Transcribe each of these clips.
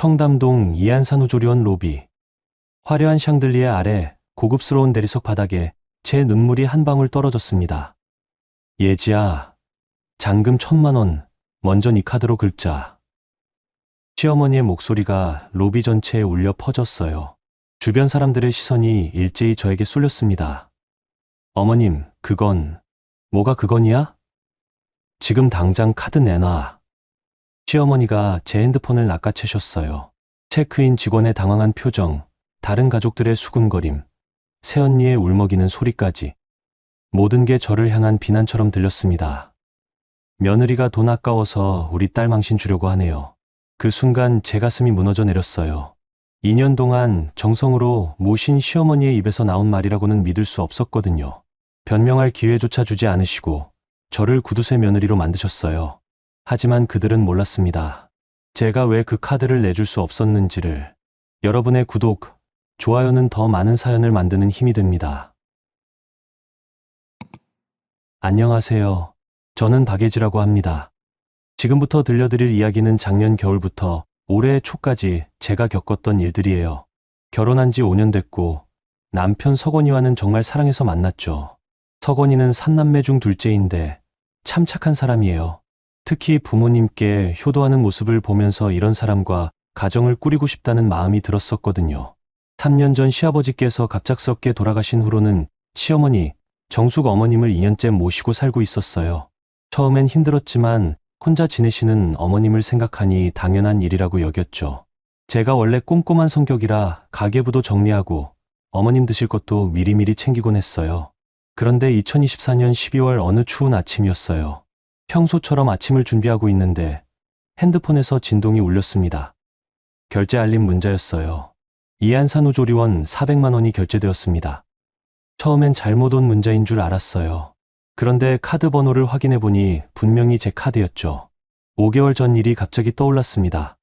청담동 이안산후조리원 로비. 화려한 샹들리에 아래 고급스러운 대리석 바닥에 제 눈물이 한 방울 떨어졌습니다. 예지야, 잔금 1,000만 원, 먼저 네 카드로 긁자. 시어머니의 목소리가 로비 전체에 울려 퍼졌어요. 주변 사람들의 시선이 일제히 저에게 쏠렸습니다. 어머님, 그건, 뭐가 그건이야? 지금 당장 카드 내놔. 시어머니가 제 핸드폰을 낚아채셨어요. 체크인 직원의 당황한 표정, 다른 가족들의 수군거림, 새언니의 울먹이는 소리까지. 모든 게 저를 향한 비난처럼 들렸습니다. 며느리가 돈 아까워서 우리 딸 망신 주려고 하네요. 그 순간 제 가슴이 무너져 내렸어요. 2년 동안 정성으로 모신 시어머니의 입에서 나온 말이라고는 믿을 수 없었거든요. 변명할 기회조차 주지 않으시고 저를 구두쇠 며느리로 만드셨어요. 하지만 그들은 몰랐습니다. 제가 왜 그 카드를 내줄 수 없었는지를. 여러분의 구독, 좋아요는 더 많은 사연을 만드는 힘이 됩니다. 안녕하세요. 저는 박예지라고 합니다. 지금부터 들려드릴 이야기는 작년 겨울부터 올해 초까지 제가 겪었던 일들이에요. 결혼한 지 5년 됐고 남편 석원이와는 정말 사랑해서 만났죠. 석원이는 3남매 중 둘째인데 참 착한 사람이에요. 특히 부모님께 효도하는 모습을 보면서 이런 사람과 가정을 꾸리고 싶다는 마음이 들었었거든요. 3년 전 시아버지께서 갑작스럽게 돌아가신 후로는 시어머니, 정숙 어머님을 2년째 모시고 살고 있었어요. 처음엔 힘들었지만 혼자 지내시는 어머님을 생각하니 당연한 일이라고 여겼죠. 제가 원래 꼼꼼한 성격이라 가계부도 정리하고 어머님 드실 것도 미리미리 챙기곤 했어요. 그런데 2024년 12월 어느 추운 아침이었어요. 평소처럼 아침을 준비하고 있는데 핸드폰에서 진동이 울렸습니다. 결제 알림 문자였어요. 이안산후조리원 400만 원이 결제되었습니다. 처음엔 잘못 온 문자인 줄 알았어요. 그런데 카드 번호를 확인해 보니 분명히 제 카드였죠. 5개월 전 일이 갑자기 떠올랐습니다.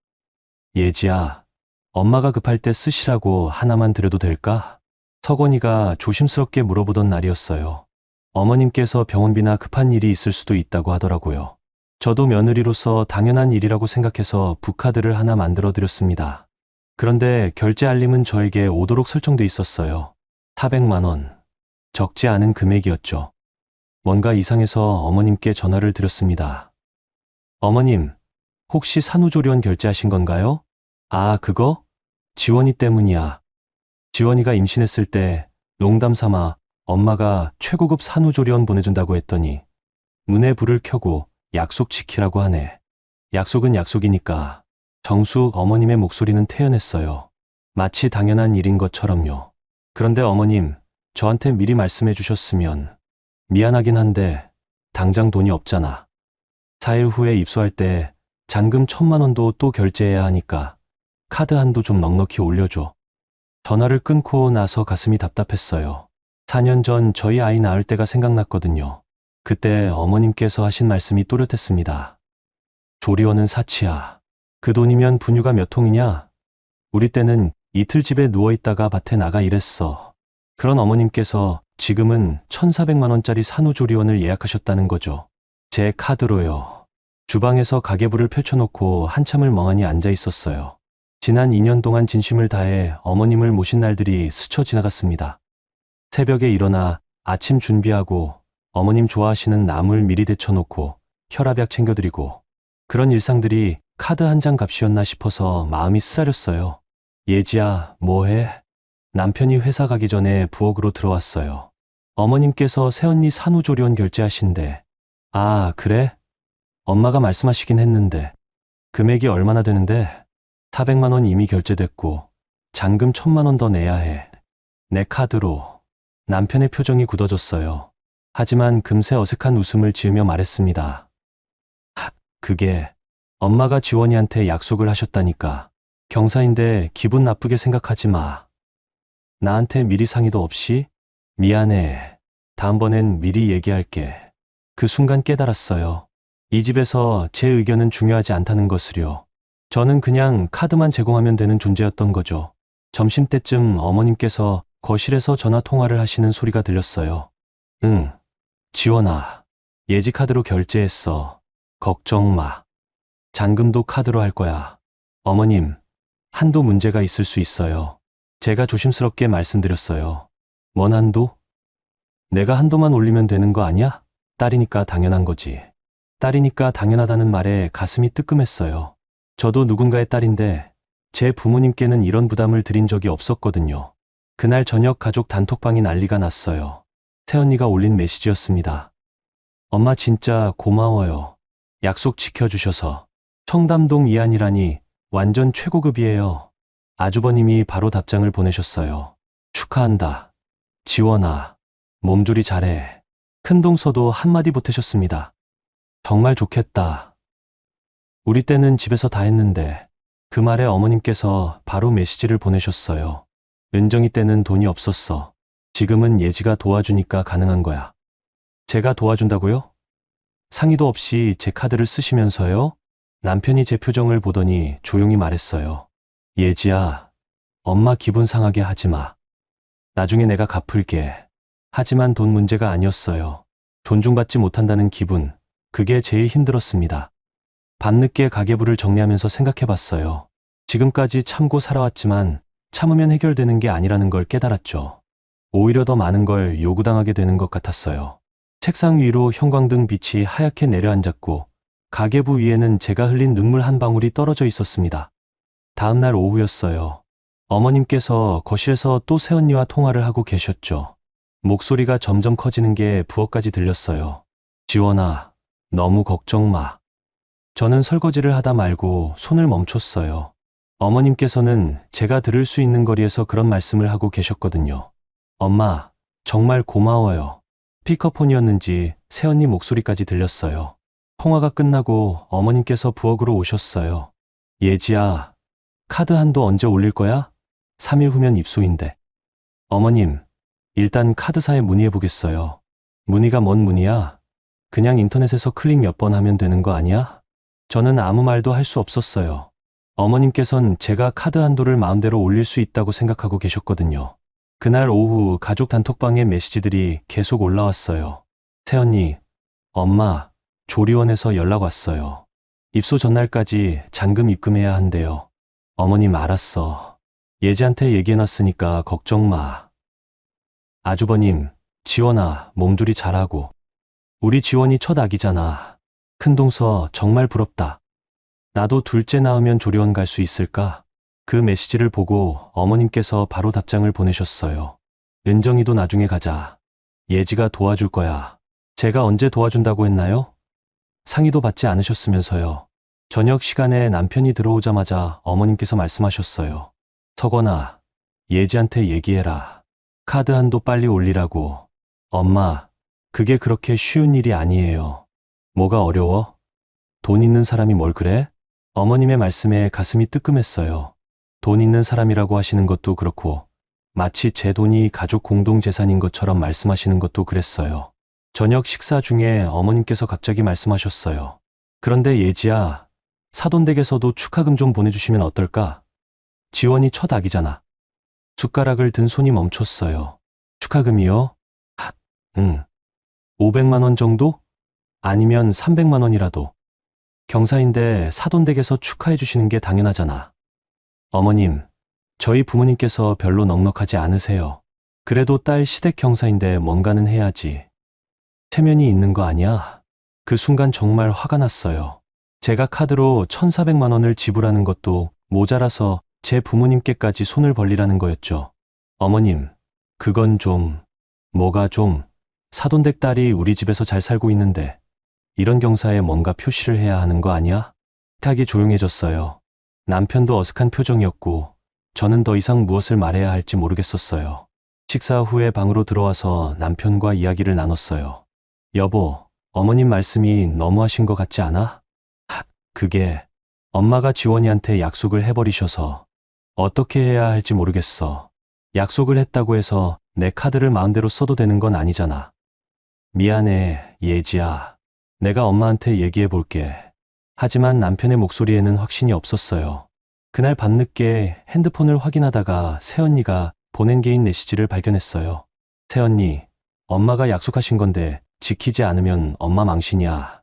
예지야, 엄마가 급할 때 쓰시라고 하나만 드려도 될까? 석원이가 조심스럽게 물어보던 날이었어요. 어머님께서 병원비나 급한 일이 있을 수도 있다고 하더라고요. 저도 며느리로서 당연한 일이라고 생각해서 부카드를 하나 만들어 드렸습니다. 그런데 결제 알림은 저에게 오도록 설정돼 있었어요. 400만 원. 적지 않은 금액이었죠. 뭔가 이상해서 어머님께 전화를 드렸습니다. 어머님, 혹시 산후조리원 결제하신 건가요? 아, 그거? 지원이 때문이야. 지원이가 임신했을 때 농담 삼아 엄마가 최고급 산후조리원 보내준다고 했더니 문에 불을 켜고 약속 지키라고 하네. 약속은 약속이니까. 정숙 어머님의 목소리는 태연했어요. 마치 당연한 일인 것처럼요. 그런데 어머님, 저한테 미리 말씀해 주셨으면. 미안하긴 한데 당장 돈이 없잖아. 4일 후에 입소할 때 잔금 1,000만 원도 또 결제해야 하니까 카드 한도 좀 넉넉히 올려줘. 전화를 끊고 나서 가슴이 답답했어요. 4년 전 저희 아이 낳을 때가 생각났거든요. 그때 어머님께서 하신 말씀이 또렷했습니다. 조리원은 사치야. 그 돈이면 분유가 몇 통이냐? 우리 때는 이틀 집에 누워있다가 밭에 나가 일했어. 그런 어머님께서 지금은 1,400만 원짜리 산후조리원을 예약하셨다는 거죠. 제 카드로요. 주방에서 가계부를 펼쳐놓고 한참을 멍하니 앉아 있었어요. 지난 2년 동안 진심을 다해 어머님을 모신 날들이 스쳐 지나갔습니다. 새벽에 일어나 아침 준비하고 어머님 좋아하시는 나물 미리 데쳐놓고 혈압약 챙겨드리고 그런 일상들이 카드 한 장 값이었나 싶어서 마음이 쓰라렸어요. 예지야, 뭐해? 남편이 회사 가기 전에 부엌으로 들어왔어요. 어머님께서 새언니 산후조리원 결제하신대. 아, 그래? 엄마가 말씀하시긴 했는데. 금액이 얼마나 되는데? 400만 원 이미 결제됐고 잔금 1,000만 원 더 내야 해. 내 카드로. 남편의 표정이 굳어졌어요. 하지만 금세 어색한 웃음을 지으며 말했습니다. 그게 엄마가 지원이한테 약속을 하셨다니까. 경사인데 기분 나쁘게 생각하지 마. 나한테 미리 상의도 없이? 미안해. 다음번엔 미리 얘기할게. 그 순간 깨달았어요. 이 집에서 제 의견은 중요하지 않다는 것을요. 저는 그냥 카드만 제공하면 되는 존재였던 거죠. 점심때쯤 어머님께서 거실에서 전화 통화를 하시는 소리가 들렸어요. 응, 지원아. 예지 카드로 결제했어. 걱정 마. 잔금도 카드로 할 거야. 어머님, 한도 문제가 있을 수 있어요. 제가 조심스럽게 말씀드렸어요. 뭔 한도? 내가 한도만 올리면 되는 거 아니야? 딸이니까 당연한 거지. 딸이니까 당연하다는 말에 가슴이 뜨끔했어요. 저도 누군가의 딸인데 제 부모님께는 이런 부담을 드린 적이 없었거든요. 그날 저녁 가족 단톡방이 난리가 났어요. 새언니가 올린 메시지였습니다. 엄마 진짜 고마워요. 약속 지켜주셔서. 청담동 이한이라니 완전 최고급이에요. 아주버님이 바로 답장을 보내셨어요. 축하한다. 지원아, 몸조리 잘해. 큰동서도 한마디 보태셨습니다. 정말 좋겠다. 우리 때는 집에서 다 했는데. 그 말에 어머님께서 바로 메시지를 보내셨어요. 은정이 때는 돈이 없었어. 지금은 예지가 도와주니까 가능한 거야. 제가 도와준다고요? 상의도 없이 제 카드를 쓰시면서요? 남편이 제 표정을 보더니 조용히 말했어요. 예지야, 엄마 기분 상하게 하지 마. 나중에 내가 갚을게. 하지만 돈 문제가 아니었어요. 존중받지 못한다는 기분, 그게 제일 힘들었습니다. 밤늦게 가계부를 정리하면서 생각해봤어요. 지금까지 참고 살아왔지만 참으면 해결되는 게 아니라는 걸 깨달았죠. 오히려 더 많은 걸 요구당하게 되는 것 같았어요. 책상 위로 형광등 빛이 하얗게 내려앉았고 가계부 위에는 제가 흘린 눈물 한 방울이 떨어져 있었습니다. 다음 날 오후였어요. 어머님께서 거실에서 또 새언니와 통화를 하고 계셨죠. 목소리가 점점 커지는 게 부엌까지 들렸어요. 지원아, 너무 걱정 마. 저는 설거지를 하다 말고 손을 멈췄어요. 어머님께서는 제가 들을 수 있는 거리에서 그런 말씀을 하고 계셨거든요. 엄마, 정말 고마워요. 피커폰이었는지 새언니 목소리까지 들렸어요. 통화가 끝나고 어머님께서 부엌으로 오셨어요. 예지야, 카드 한도 언제 올릴 거야? 3일 후면 입소인데. 어머님, 일단 카드사에 문의해 보겠어요. 문의가 뭔 문의야? 그냥 인터넷에서 클릭 몇 번 하면 되는 거 아니야? 저는 아무 말도 할 수 없었어요. 어머님께선 제가 카드 한도를 마음대로 올릴 수 있다고 생각하고 계셨거든요. 그날 오후 가족 단톡방에 메시지들이 계속 올라왔어요. 새언니, 엄마, 조리원에서 연락 왔어요. 입소 전날까지 잔금 입금해야 한대요. 어머님 알았어. 예지한테 얘기해놨으니까 걱정 마. 아주버님, 지원아, 몸조리 잘하고. 우리 지원이 첫 아기잖아. 큰동서 정말 부럽다. 나도 둘째 낳으면 조리원 갈 수 있을까? 그 메시지를 보고 어머님께서 바로 답장을 보내셨어요. 은정이도 나중에 가자. 예지가 도와줄 거야. 제가 언제 도와준다고 했나요? 상의도 받지 않으셨으면서요. 저녁 시간에 남편이 들어오자마자 어머님께서 말씀하셨어요. 서건아, 예지한테 얘기해라. 카드 한도 빨리 올리라고. 엄마, 그게 그렇게 쉬운 일이 아니에요. 뭐가 어려워? 돈 있는 사람이 뭘 그래? 어머님의 말씀에 가슴이 뜨끔했어요. 돈 있는 사람이라고 하시는 것도 그렇고 마치 제 돈이 가족 공동 재산인 것처럼 말씀하시는 것도 그랬어요. 저녁 식사 중에 어머님께서 갑자기 말씀하셨어요. 그런데 예지야, 사돈댁에서도 축하금 좀 보내주시면 어떨까? 지원이 첫 아기잖아. 숟가락을 든 손이 멈췄어요. 축하금이요? 응. 500만 원 정도? 아니면 300만 원이라도. 경사인데 사돈댁에서 축하해 주시는 게 당연하잖아. 어머님, 저희 부모님께서 별로 넉넉하지 않으세요. 그래도 딸 시댁 경사인데 뭔가는 해야지. 체면이 있는 거 아니야? 그 순간 정말 화가 났어요. 제가 카드로 1,400만 원을 지불하는 것도 모자라서 제 부모님께까지 손을 벌리라는 거였죠. 어머님, 그건 좀, 뭐가 좀, 사돈댁 딸이 우리 집에서 잘 살고 있는데 이런 경사에 뭔가 표시를 해야 하는 거 아니야? 탁이 조용해졌어요. 남편도 어색한 표정이었고 저는 더 이상 무엇을 말해야 할지 모르겠었어요. 식사 후에 방으로 들어와서 남편과 이야기를 나눴어요. 여보, 어머님 말씀이 너무하신 것 같지 않아? 그게 엄마가 지원이한테 약속을 해버리셔서 어떻게 해야 할지 모르겠어. 약속을 했다고 해서 내 카드를 마음대로 써도 되는 건 아니잖아. 미안해, 예지야. 내가 엄마한테 얘기해 볼게. 하지만 남편의 목소리에는 확신이 없었어요. 그날 밤늦게 핸드폰을 확인하다가 새언니가 보낸 개인 메시지를 발견했어요. 새언니, 엄마가 약속하신 건데 지키지 않으면 엄마 망신이야.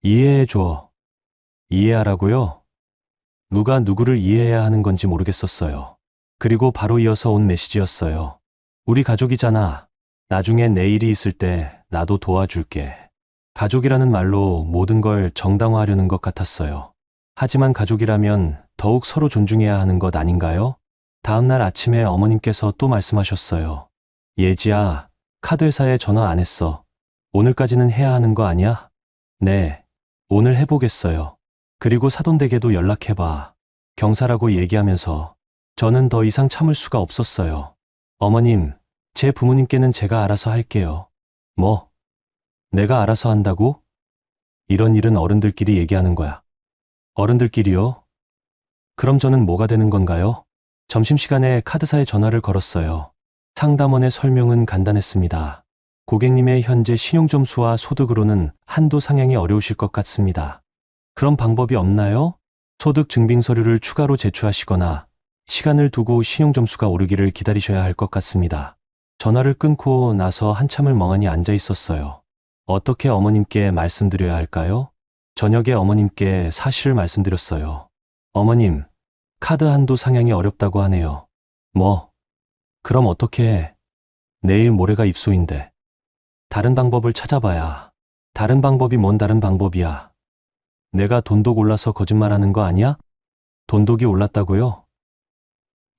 이해해줘. 이해하라고요? 누가 누구를 이해해야 하는 건지 모르겠었어요. 그리고 바로 이어서 온 메시지였어요. 우리 가족이잖아. 나중에 내 일이 있을 때 나도 도와줄게. 가족이라는 말로 모든 걸 정당화하려는 것 같았어요. 하지만 가족이라면 더욱 서로 존중해야 하는 것 아닌가요? 다음 날 아침에 어머님께서 또 말씀하셨어요. 예지야, 카드회사에 전화 안 했어. 오늘까지는 해야 하는 거 아니야? 네, 오늘 해보겠어요. 그리고 사돈댁에도 연락해봐. 경사라고 얘기하면서 저는 더 이상 참을 수가 없었어요. 어머님, 제 부모님께는 제가 알아서 할게요. 뭐? 내가 알아서 한다고? 이런 일은 어른들끼리 얘기하는 거야. 어른들끼리요? 그럼 저는 뭐가 되는 건가요? 점심시간에 카드사에 전화를 걸었어요. 상담원의 설명은 간단했습니다. 고객님의 현재 신용점수와 소득으로는 한도 상향이 어려우실 것 같습니다. 그런 방법이 없나요? 소득 증빙 서류를 추가로 제출하시거나 시간을 두고 신용점수가 오르기를 기다리셔야 할 것 같습니다. 전화를 끊고 나서 한참을 멍하니 앉아 있었어요. 어떻게 어머님께 말씀드려야 할까요? 저녁에 어머님께 사실을 말씀드렸어요. 어머님, 카드 한도 상향이 어렵다고 하네요. 뭐? 그럼 어떻게 해? 내일 모레가 입소인데. 다른 방법을 찾아봐야. 다른 방법이 뭔 다른 방법이야. 내가 돈독 올라서 거짓말하는 거 아니야? 돈독이 올랐다고요?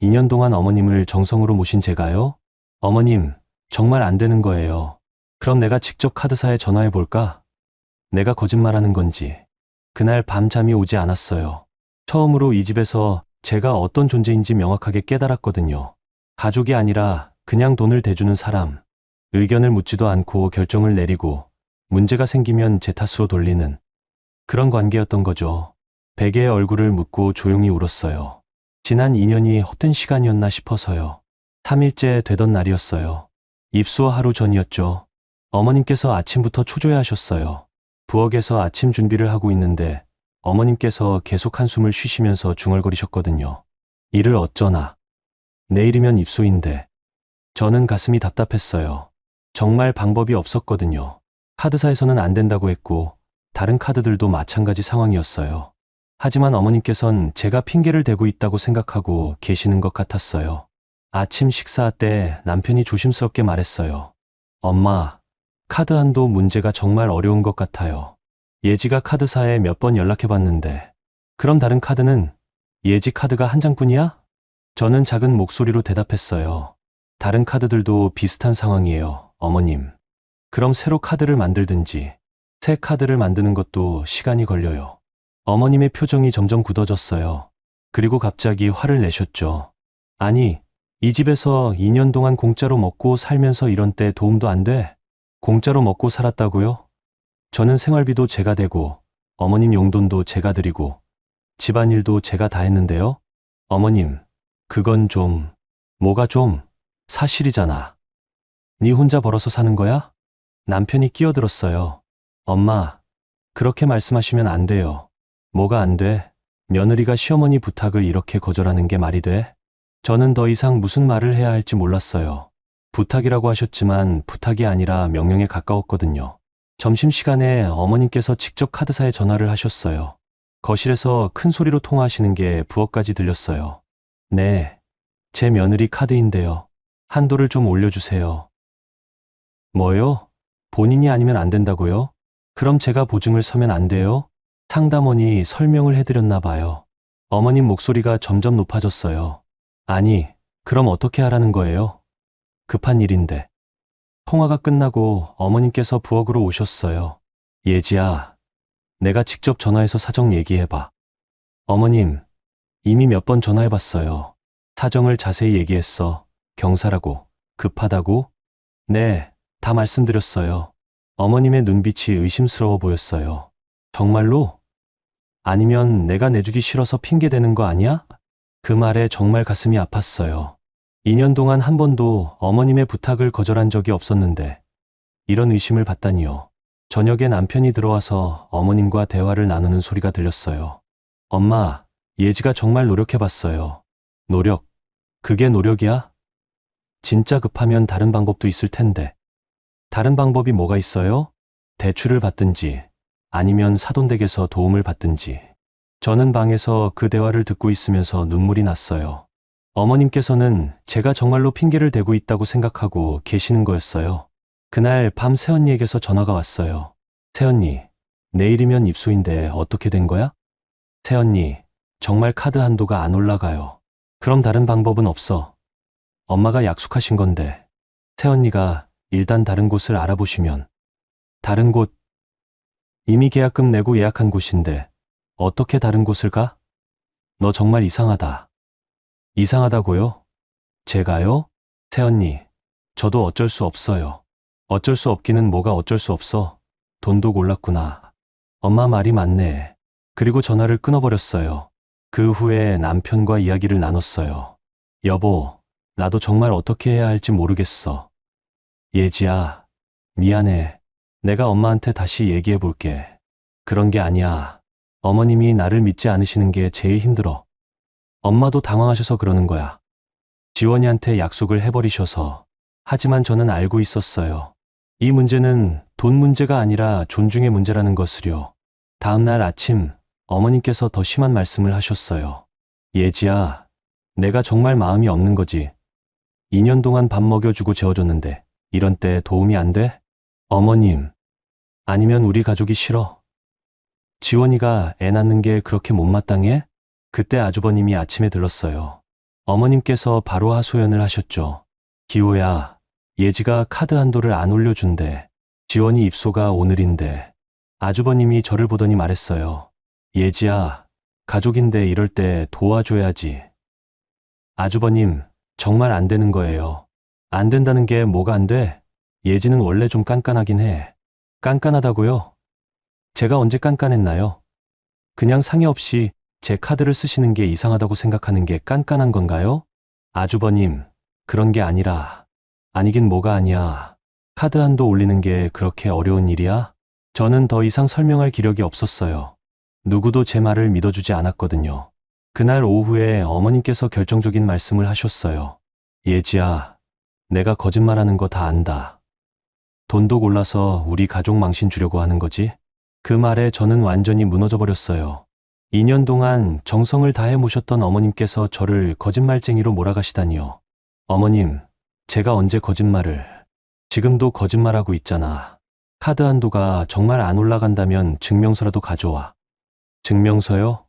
2년 동안 어머님을 정성으로 모신 제가요? 어머님, 정말 안 되는 거예요. 그럼 내가 직접 카드사에 전화해 볼까? 내가 거짓말하는 건지. 그날 밤 잠이 오지 않았어요. 처음으로 이 집에서 제가 어떤 존재인지 명확하게 깨달았거든요. 가족이 아니라 그냥 돈을 대주는 사람. 의견을 묻지도 않고 결정을 내리고 문제가 생기면 제 탓으로 돌리는 그런 관계였던 거죠. 베개에 얼굴을 묻고 조용히 울었어요. 지난 2년이 헛된 시간이었나 싶어서요. 3일째 되던 날이었어요. 입소 하루 전이었죠. 어머님께서 아침부터 초조해하셨어요. 부엌에서 아침 준비를 하고 있는데 어머님께서 계속 한숨을 쉬시면서 중얼거리셨거든요. 일을 어쩌나. 내일이면 입소인데. 저는 가슴이 답답했어요. 정말 방법이 없었거든요. 카드사에서는 안 된다고 했고 다른 카드들도 마찬가지 상황이었어요. 하지만 어머님께선 제가 핑계를 대고 있다고 생각하고 계시는 것 같았어요. 아침 식사 때 남편이 조심스럽게 말했어요. 엄마, 카드 한도 문제가 정말 어려운 것 같아요. 예지가 카드사에 몇 번 연락해봤는데 그럼 다른 카드는 예지 카드가 한 장뿐이야? 저는 작은 목소리로 대답했어요. 다른 카드들도 비슷한 상황이에요, 어머님. 그럼 새로 카드를 만들든지 새 카드를 만드는 것도 시간이 걸려요. 어머님의 표정이 점점 굳어졌어요. 그리고 갑자기 화를 내셨죠. 아니, 이 집에서 2년 동안 공짜로 먹고 살면서 이런 때 도움도 안 돼? 공짜로 먹고 살았다고요? 저는 생활비도 제가 대고 어머님 용돈도 제가 드리고 집안일도 제가 다 했는데요. 어머님, 그건 좀, 뭐가 좀, 사실이잖아. 네 혼자 벌어서 사는 거야? 남편이 끼어들었어요. 엄마, 그렇게 말씀하시면 안 돼요. 뭐가 안 돼? 며느리가 시어머니 부탁을 이렇게 거절하는 게 말이 돼? 저는 더 이상 무슨 말을 해야 할지 몰랐어요. 부탁이라고 하셨지만 부탁이 아니라 명령에 가까웠거든요. 점심시간에 어머님께서 직접 카드사에 전화를 하셨어요. 거실에서 큰 소리로 통화하시는 게 부엌까지 들렸어요. 네, 제 며느리 카드인데요. 한도를 좀 올려주세요. 뭐요? 본인이 아니면 안 된다고요? 그럼 제가 보증을 서면 안 돼요? 상담원이 설명을 해드렸나 봐요. 어머님 목소리가 점점 높아졌어요. 아니, 그럼 어떻게 하라는 거예요? 급한 일인데. 통화가 끝나고 어머님께서 부엌으로 오셨어요. 예지야, 내가 직접 전화해서 사정 얘기해봐. 어머님, 이미 몇 번 전화해봤어요. 사정을 자세히 얘기했어. 경사라고. 급하다고? 네, 다 말씀드렸어요. 어머님의 눈빛이 의심스러워 보였어요. 정말로? 아니면 내가 내주기 싫어서 핑계대는 거 아니야? 그 말에 정말 가슴이 아팠어요. 2년 동안 한 번도 어머님의 부탁을 거절한 적이 없었는데 이런 의심을 받다니요. 저녁에 남편이 들어와서 어머님과 대화를 나누는 소리가 들렸어요. 엄마, 예지가 정말 노력해봤어요. 노력? 그게 노력이야? 진짜 급하면 다른 방법도 있을 텐데. 다른 방법이 뭐가 있어요? 대출을 받든지 아니면 사돈댁에서 도움을 받든지. 저는 방에서 그 대화를 듣고 있으면서 눈물이 났어요. 어머님께서는 제가 정말로 핑계를 대고 있다고 생각하고 계시는 거였어요. 그날 밤 새언니에게서 전화가 왔어요. 새언니, 내일이면 입소인데 어떻게 된 거야? 새언니, 정말 카드 한도가 안 올라가요. 그럼 다른 방법은 없어. 엄마가 약속하신 건데. 새언니가 일단 다른 곳을 알아보시면. 다른 곳, 이미 계약금 내고 예약한 곳인데 어떻게 다른 곳을 가? 너 정말 이상하다. 이상하다고요? 제가요? 새언니, 저도 어쩔 수 없어요. 어쩔 수 없기는 뭐가 어쩔 수 없어. 돈도 골랐구나. 엄마 말이 맞네. 그리고 전화를 끊어버렸어요. 그 후에 남편과 이야기를 나눴어요. 여보, 나도 정말 어떻게 해야 할지 모르겠어. 예지야, 미안해. 내가 엄마한테 다시 얘기해 볼게. 그런 게 아니야. 어머님이 나를 믿지 않으시는 게 제일 힘들어. 엄마도 당황하셔서 그러는 거야. 지원이한테 약속을 해버리셔서. 하지만 저는 알고 있었어요. 이 문제는 돈 문제가 아니라 존중의 문제라는 것을요. 다음 날 아침 어머님께서 더 심한 말씀을 하셨어요. 예지야, 내가 정말 마음이 없는 거지. 2년 동안 밥 먹여주고 재워줬는데 이런 때 도움이 안 돼? 어머님, 아니면 우리 가족이 싫어? 지원이가 애 낳는 게 그렇게 못마땅해? 그때 아주버님이 아침에 들렀어요. 어머님께서 바로 하소연을 하셨죠. 기호야, 예지가 카드 한도를 안 올려준대. 지원이 입소가 오늘인데. 아주버님이 저를 보더니 말했어요. 예지야, 가족인데 이럴 때 도와줘야지. 아주버님, 정말 안 되는 거예요. 안 된다는 게 뭐가 안 돼? 예지는 원래 좀 깐깐하긴 해. 깐깐하다고요? 제가 언제 깐깐했나요? 그냥 상의 없이 제 카드를 쓰시는 게 이상하다고 생각하는 게 깐깐한 건가요? 아주버님, 그런 게 아니라. 아니긴 뭐가 아니야. 카드 한도 올리는 게 그렇게 어려운 일이야? 저는 더 이상 설명할 기력이 없었어요. 누구도 제 말을 믿어주지 않았거든요. 그날 오후에 어머님께서 결정적인 말씀을 하셨어요. 예지야, 내가 거짓말하는 거 다 안다. 돈도 골라서 우리 가족 망신 주려고 하는 거지? 그 말에 저는 완전히 무너져 버렸어요. 2년 동안 정성을 다해 모셨던 어머님께서 저를 거짓말쟁이로 몰아가시다니요. 어머님, 제가 언제 거짓말을. 지금도 거짓말하고 있잖아. 카드 한도가 정말 안 올라간다면 증명서라도 가져와. 증명서요?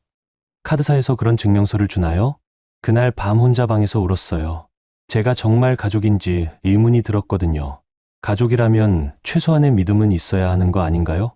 카드사에서 그런 증명서를 주나요? 그날 밤 혼자 방에서 울었어요. 제가 정말 가족인지 의문이 들었거든요. 가족이라면 최소한의 믿음은 있어야 하는 거 아닌가요?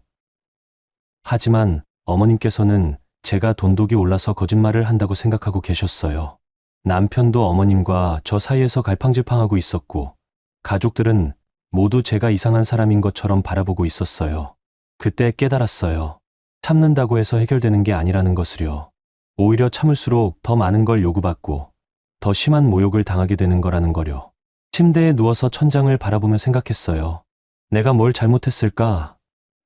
하지만 어머님께서는 제가 돈독이 올라서 거짓말을 한다고 생각하고 계셨어요. 남편도 어머님과 저 사이에서 갈팡질팡하고 있었고, 가족들은 모두 제가 이상한 사람인 것처럼 바라보고 있었어요. 그때 깨달았어요. 참는다고 해서 해결되는 게 아니라는 것을요. 오히려 참을수록 더 많은 걸 요구받고 더 심한 모욕을 당하게 되는 거라는 거요. 침대에 누워서 천장을 바라보며 생각했어요. 내가 뭘 잘못했을까?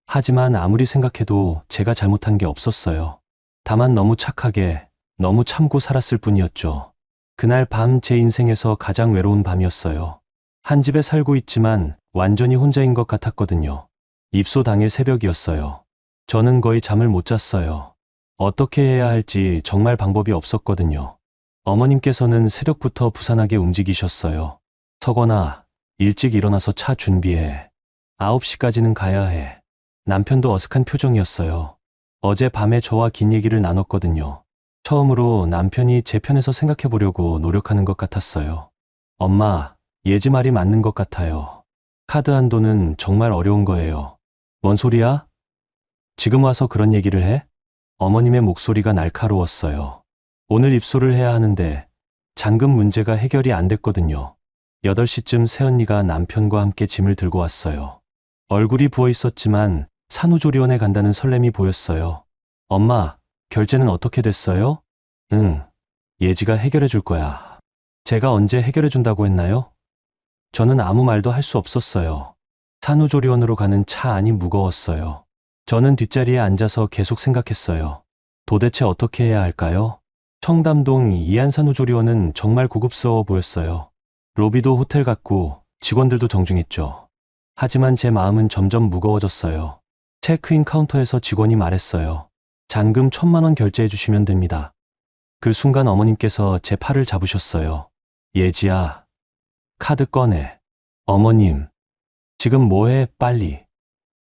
하지만 아무리 생각해도 제가 잘못한 게 없었어요. 다만 너무 착하게, 너무 참고 살았을 뿐이었죠. 그날 밤 제 인생에서 가장 외로운 밤이었어요. 한 집에 살고 있지만 완전히 혼자인 것 같았거든요. 입소 당일 새벽이었어요. 저는 거의 잠을 못 잤어요. 어떻게 해야 할지 정말 방법이 없었거든요. 어머님께서는 새벽부터 부산하게 움직이셨어요. 서거나, 일찍 일어나서 차 준비해. 9시까지는 가야 해. 남편도 어색한 표정이었어요. 어제 밤에 저와 긴 얘기를 나눴거든요. 처음으로 남편이 제 편에서 생각해 보려고 노력하는 것 같았어요. 엄마, 예지 말이 맞는 것 같아요. 카드 한도는 정말 어려운 거예요. 뭔 소리야? 지금 와서 그런 얘기를 해? 어머님의 목소리가 날카로웠어요. 오늘 입소를 해야 하는데 잔금 문제가 해결이 안 됐거든요. 8시쯤 새언니가 남편과 함께 짐을 들고 왔어요. 얼굴이 부어 있었지만 산후조리원에 간다는 설렘이 보였어요. 엄마, 결제는 어떻게 됐어요? 응, 예지가 해결해 줄 거야. 제가 언제 해결해 준다고 했나요? 저는 아무 말도 할 수 없었어요. 산후조리원으로 가는 차 안이 무거웠어요. 저는 뒷자리에 앉아서 계속 생각했어요. 도대체 어떻게 해야 할까요? 청담동 이안산후조리원은 정말 고급스러워 보였어요. 로비도 호텔 같고 직원들도 정중했죠. 하지만 제 마음은 점점 무거워졌어요. 체크인 카운터에서 직원이 말했어요. 잔금 1,000만 원 결제해 주시면 됩니다. 그 순간 어머님께서 제 팔을 잡으셨어요. 예지야, 카드 꺼내. 어머님, 지금 뭐해, 빨리.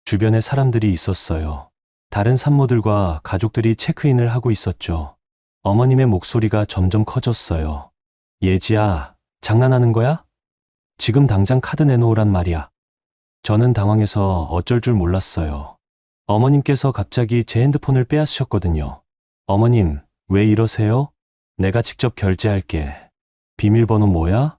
주변에 사람들이 있었어요. 다른 산모들과 가족들이 체크인을 하고 있었죠. 어머님의 목소리가 점점 커졌어요. 예지야, 장난하는 거야? 지금 당장 카드 내놓으란 말이야. 저는 당황해서 어쩔 줄 몰랐어요. 어머님께서 갑자기 제 핸드폰을 빼앗으셨거든요. 어머님, 왜 이러세요? 내가 직접 결제할게. 비밀번호 뭐야?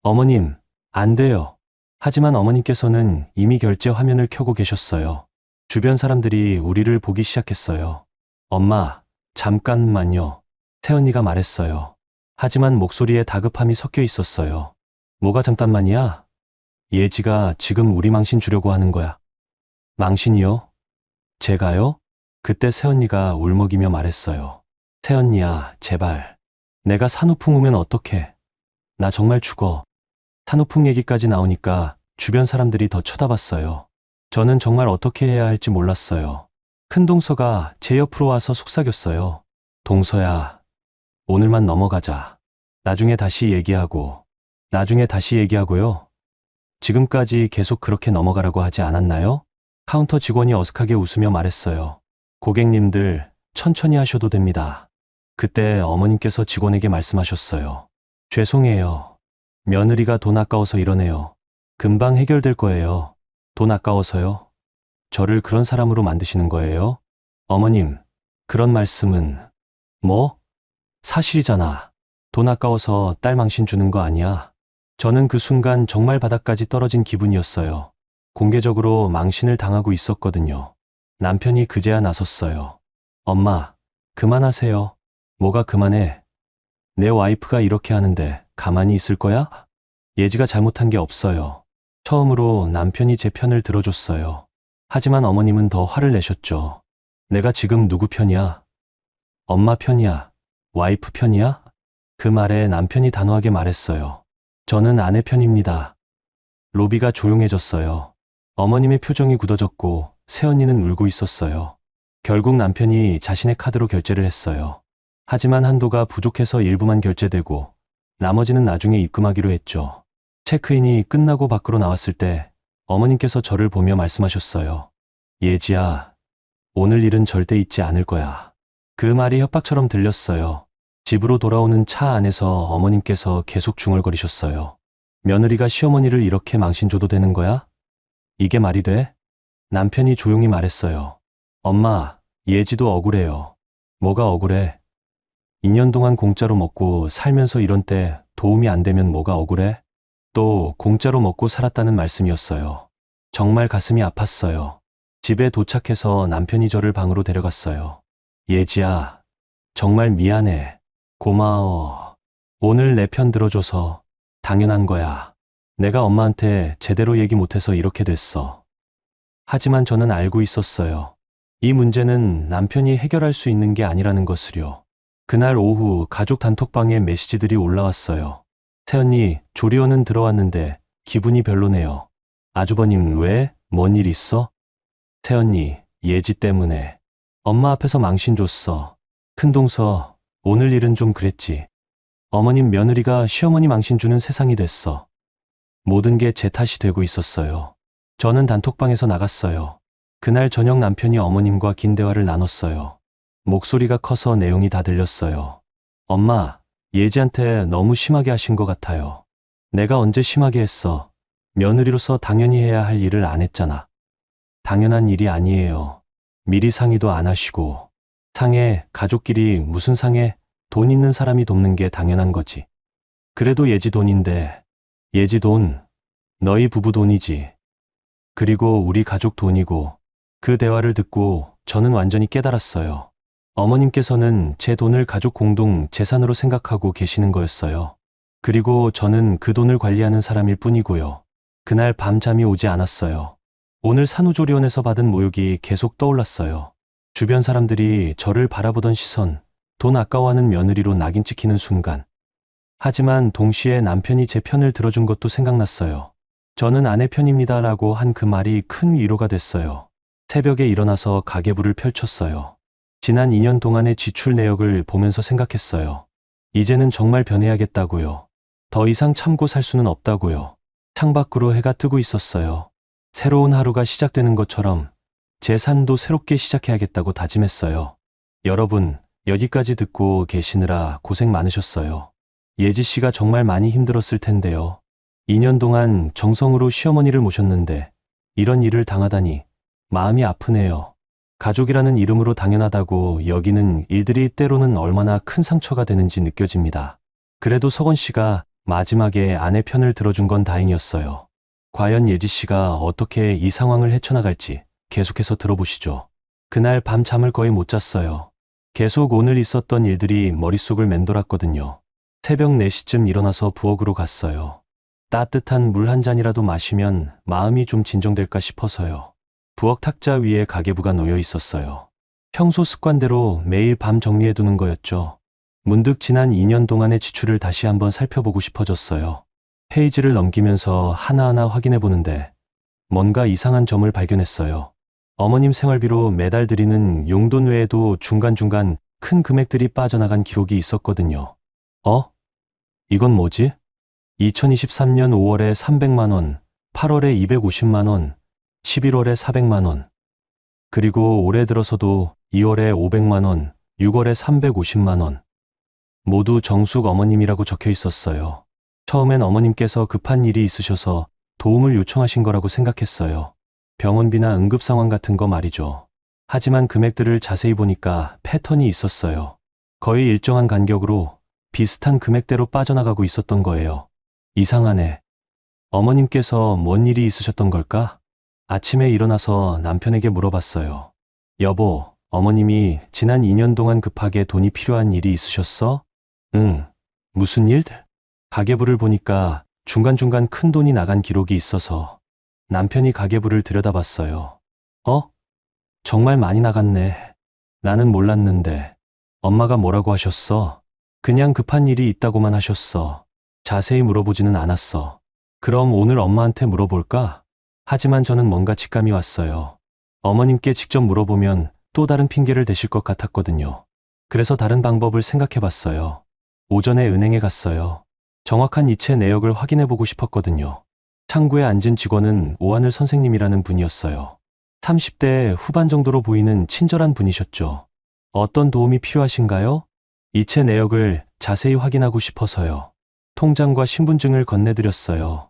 어머님, 안 돼요. 하지만 어머님께서는 이미 결제 화면을 켜고 계셨어요. 주변 사람들이 우리를 보기 시작했어요. 엄마, 잠깐만요. 새언니가 말했어요. 하지만 목소리에 다급함이 섞여 있었어요. 뭐가 잠깐만이야? 예지가 지금 우리 망신 주려고 하는 거야. 망신이요? 제가요? 그때 새언니가 울먹이며 말했어요. 새언니야, 제발. 내가 산후풍 오면 어떡해? 나 정말 죽어. 산후풍 얘기까지 나오니까 주변 사람들이 더 쳐다봤어요. 저는 정말 어떻게 해야 할지 몰랐어요. 큰 동서가 제 옆으로 와서 속삭였어요. 동서야, 오늘만 넘어가자. 나중에 다시 얘기하고요. 지금까지 계속 그렇게 넘어가라고 하지 않았나요? 카운터 직원이 어색하게 웃으며 말했어요. 고객님들, 천천히 하셔도 됩니다. 그때 어머님께서 직원에게 말씀하셨어요. 죄송해요. 며느리가 돈 아까워서 이러네요. 금방 해결될 거예요. 돈 아까워서요? 저를 그런 사람으로 만드시는 거예요? 어머님, 그런 말씀은. 뭐? 사실이잖아. 돈 아까워서 딸 망신 주는 거 아니야. 저는 그 순간 정말 바닥까지 떨어진 기분이었어요. 공개적으로 망신을 당하고 있었거든요. 남편이 그제야 나섰어요. 엄마, 그만하세요. 뭐가 그만해? 내 와이프가 이렇게 하는데 가만히 있을 거야? 예지가 잘못한 게 없어요. 처음으로 남편이 제 편을 들어줬어요. 하지만 어머님은 더 화를 내셨죠. 내가 지금 누구 편이야? 엄마 편이야? 와이프 편이야? 그 말에 남편이 단호하게 말했어요. 저는 아내 편입니다. 로비가 조용해졌어요. 어머님의 표정이 굳어졌고 새언니는 울고 있었어요. 결국 남편이 자신의 카드로 결제를 했어요. 하지만 한도가 부족해서 일부만 결제되고 나머지는 나중에 입금하기로 했죠. 체크인이 끝나고 밖으로 나왔을 때 어머님께서 저를 보며 말씀하셨어요. 예지야, 오늘 일은 절대 잊지 않을 거야. 그 말이 협박처럼 들렸어요. 집으로 돌아오는 차 안에서 어머님께서 계속 중얼거리셨어요. 며느리가 시어머니를 이렇게 망신 줘도 되는 거야? 이게 말이 돼? 남편이 조용히 말했어요. 엄마, 예지도 억울해요. 뭐가 억울해? 2년 동안 공짜로 먹고 살면서 이런 때 도움이 안 되면 뭐가 억울해? 또 공짜로 먹고 살았다는 말씀이었어요. 정말 가슴이 아팠어요. 집에 도착해서 남편이 저를 방으로 데려갔어요. 예지야, 정말 미안해. 고마워. 오늘 내 편 들어줘서 당연한 거야. 내가 엄마한테 제대로 얘기 못해서 이렇게 됐어. 하지만 저는 알고 있었어요. 이 문제는 남편이 해결할 수 있는 게 아니라는 것을요. 그날 오후 가족 단톡방에 메시지들이 올라왔어요. 새언니, 조리원은 들어왔는데 기분이 별로네요. 아주버님 왜? 뭔 일 있어? 새언니, 예지 때문에. 엄마 앞에서 망신 줬어. 큰동서, 오늘 일은 좀 그랬지. 어머님 며느리가 시어머니 망신 주는 세상이 됐어. 모든 게 제 탓이 되고 있었어요. 저는 단톡방에서 나갔어요. 그날 저녁 남편이 어머님과 긴 대화를 나눴어요. 목소리가 커서 내용이 다 들렸어요. 엄마, 예지한테 너무 심하게 하신 것 같아요. 내가 언제 심하게 했어? 며느리로서 당연히 해야 할 일을 안 했잖아. 당연한 일이 아니에요. 미리 상의도 안 하시고. 상해, 가족끼리 무슨 상해? 돈 있는 사람이 돕는 게 당연한 거지. 그래도 예지 돈인데. 예지 돈, 너희 부부 돈이지. 그리고 우리 가족 돈이고. 그 대화를 듣고 저는 완전히 깨달았어요. 어머님께서는 제 돈을 가족 공동 재산으로 생각하고 계시는 거였어요. 그리고 저는 그 돈을 관리하는 사람일 뿐이고요. 그날 밤 잠이 오지 않았어요. 오늘 산후조리원에서 받은 모욕이 계속 떠올랐어요. 주변 사람들이 저를 바라보던 시선, 돈 아까워하는 며느리로 낙인 찍히는 순간. 하지만 동시에 남편이 제 편을 들어준 것도 생각났어요. 저는 아내 편입니다라고 한 그 말이 큰 위로가 됐어요. 새벽에 일어나서 가계부를 펼쳤어요. 지난 2년 동안의 지출 내역을 보면서 생각했어요. 이제는 정말 변해야겠다고요. 더 이상 참고 살 수는 없다고요. 창밖으로 해가 뜨고 있었어요. 새로운 하루가 시작되는 것처럼 제 삶도 새롭게 시작해야겠다고 다짐했어요. 여러분, 여기까지 듣고 계시느라 고생 많으셨어요. 예지 씨가 정말 많이 힘들었을 텐데요. 2년 동안 정성으로 시어머니를 모셨는데 이런 일을 당하다니 마음이 아프네요. 가족이라는 이름으로 당연하다고 여기는 일들이 때로는 얼마나 큰 상처가 되는지 느껴집니다. 그래도 석원 씨가 마지막에 아내 편을 들어준 건 다행이었어요. 과연 예지 씨가 어떻게 이 상황을 헤쳐나갈지 계속해서 들어보시죠. 그날 밤 잠을 거의 못 잤어요. 계속 오늘 있었던 일들이 머릿속을 맴돌았거든요. 새벽 4시쯤 일어나서 부엌으로 갔어요. 따뜻한 물 한 잔이라도 마시면 마음이 좀 진정될까 싶어서요. 부엌 탁자 위에 가계부가 놓여 있었어요. 평소 습관대로 매일 밤 정리해두는 거였죠. 문득 지난 2년 동안의 지출을 다시 한번 살펴보고 싶어졌어요. 페이지를 넘기면서 하나하나 확인해 보는데 뭔가 이상한 점을 발견했어요. 어머님 생활비로 매달 드리는 용돈 외에도 중간중간 큰 금액들이 빠져나간 기록이 있었거든요. 이건 뭐지? 2023년 5월에 300만 원, 8월에 250만 원, 11월에 400만 원, 그리고 올해 들어서도 2월에 500만 원, 6월에 350만 원. 모두 정숙 어머님이라고 적혀 있었어요. 처음엔 어머님께서 급한 일이 있으셔서 도움을 요청하신 거라고 생각했어요. 병원비나 응급 상황 같은 거 말이죠. 하지만 금액들을 자세히 보니까 패턴이 있었어요. 거의 일정한 간격으로 비슷한 금액대로 빠져나가고 있었던 거예요. 이상하네. 어머님께서 뭔 일이 있으셨던 걸까? 아침에 일어나서 남편에게 물어봤어요. 여보, 어머님이 지난 2년 동안 급하게 돈이 필요한 일이 있으셨어? 응. 무슨 일? 가계부를 보니까 중간중간 큰 돈이 나간 기록이 있어서 남편이 가계부를 들여다봤어요. 정말 많이 나갔네. 나는 몰랐는데. 엄마가 뭐라고 하셨어? 그냥 급한 일이 있다고만 하셨어. 자세히 물어보지는 않았어. 그럼 오늘 엄마한테 물어볼까? 하지만 저는 뭔가 직감이 왔어요. 어머님께 직접 물어보면 또 다른 핑계를 대실 것 같았거든요. 그래서 다른 방법을 생각해 봤어요. 오전에 은행에 갔어요. 정확한 이체 내역을 확인해 보고 싶었거든요. 창구에 앉은 직원은 오하늘 선생님이라는 분이었어요. 30대 후반 정도로 보이는 친절한 분이셨죠. 어떤 도움이 필요하신가요? 이체 내역을 자세히 확인하고 싶어서요. 통장과 신분증을 건네드렸어요.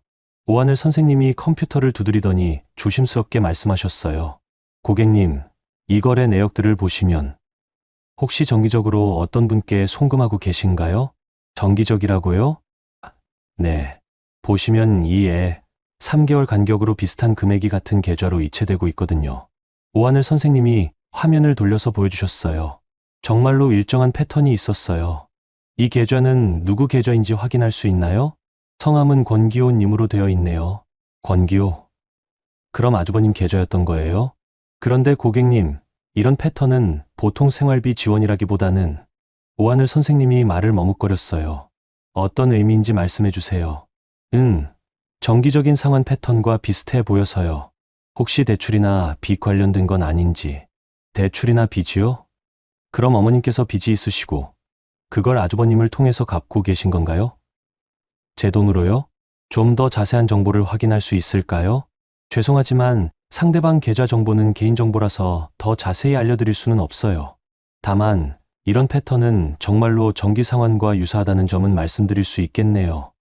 오하늘 선생님이 컴퓨터를 두드리더니 조심스럽게 말씀하셨어요. 고객님, 이 거래 내역들을 보시면 혹시 정기적으로 어떤 분께 송금하고 계신가요? 정기적이라고요? 네. 보시면 이에 3개월 간격으로 비슷한 금액이 같은 계좌로 이체되고 있거든요. 오하늘 선생님이 화면을 돌려서 보여주셨어요. 정말로 일정한 패턴이 있었어요. 이 계좌는 누구 계좌인지 확인할 수 있나요? 성함은 권기호 님으로 되어 있네요. 권기호. 그럼 아주버님 계좌였던 거예요? 그런데 고객님, 이런 패턴은 보통 생활비 지원이라기보다는 오하늘 선생님이 말을 머뭇거렸어요. 어떤 의미인지 말씀해 주세요. 정기적인 상환 패턴과 비슷해 보여서요. 혹시 대출이나 빚 관련된 건 아닌지. 대출이나 빚이요? 그럼 어머님께서 빚이 있으시고 그걸 아주버님을 통해서 갚고 계신 건가요? 제 돈으로요? 좀 더 자세한 정보를 확인할 수 있을까요? 죄송하지만 상대방 계좌 정보는 개인정보라서 더 자세히 알려드릴 수는 없어요. 다만 이런 패턴은 정말로 정기 상환과 유사하다는 점은 말씀드릴 수 있겠네요.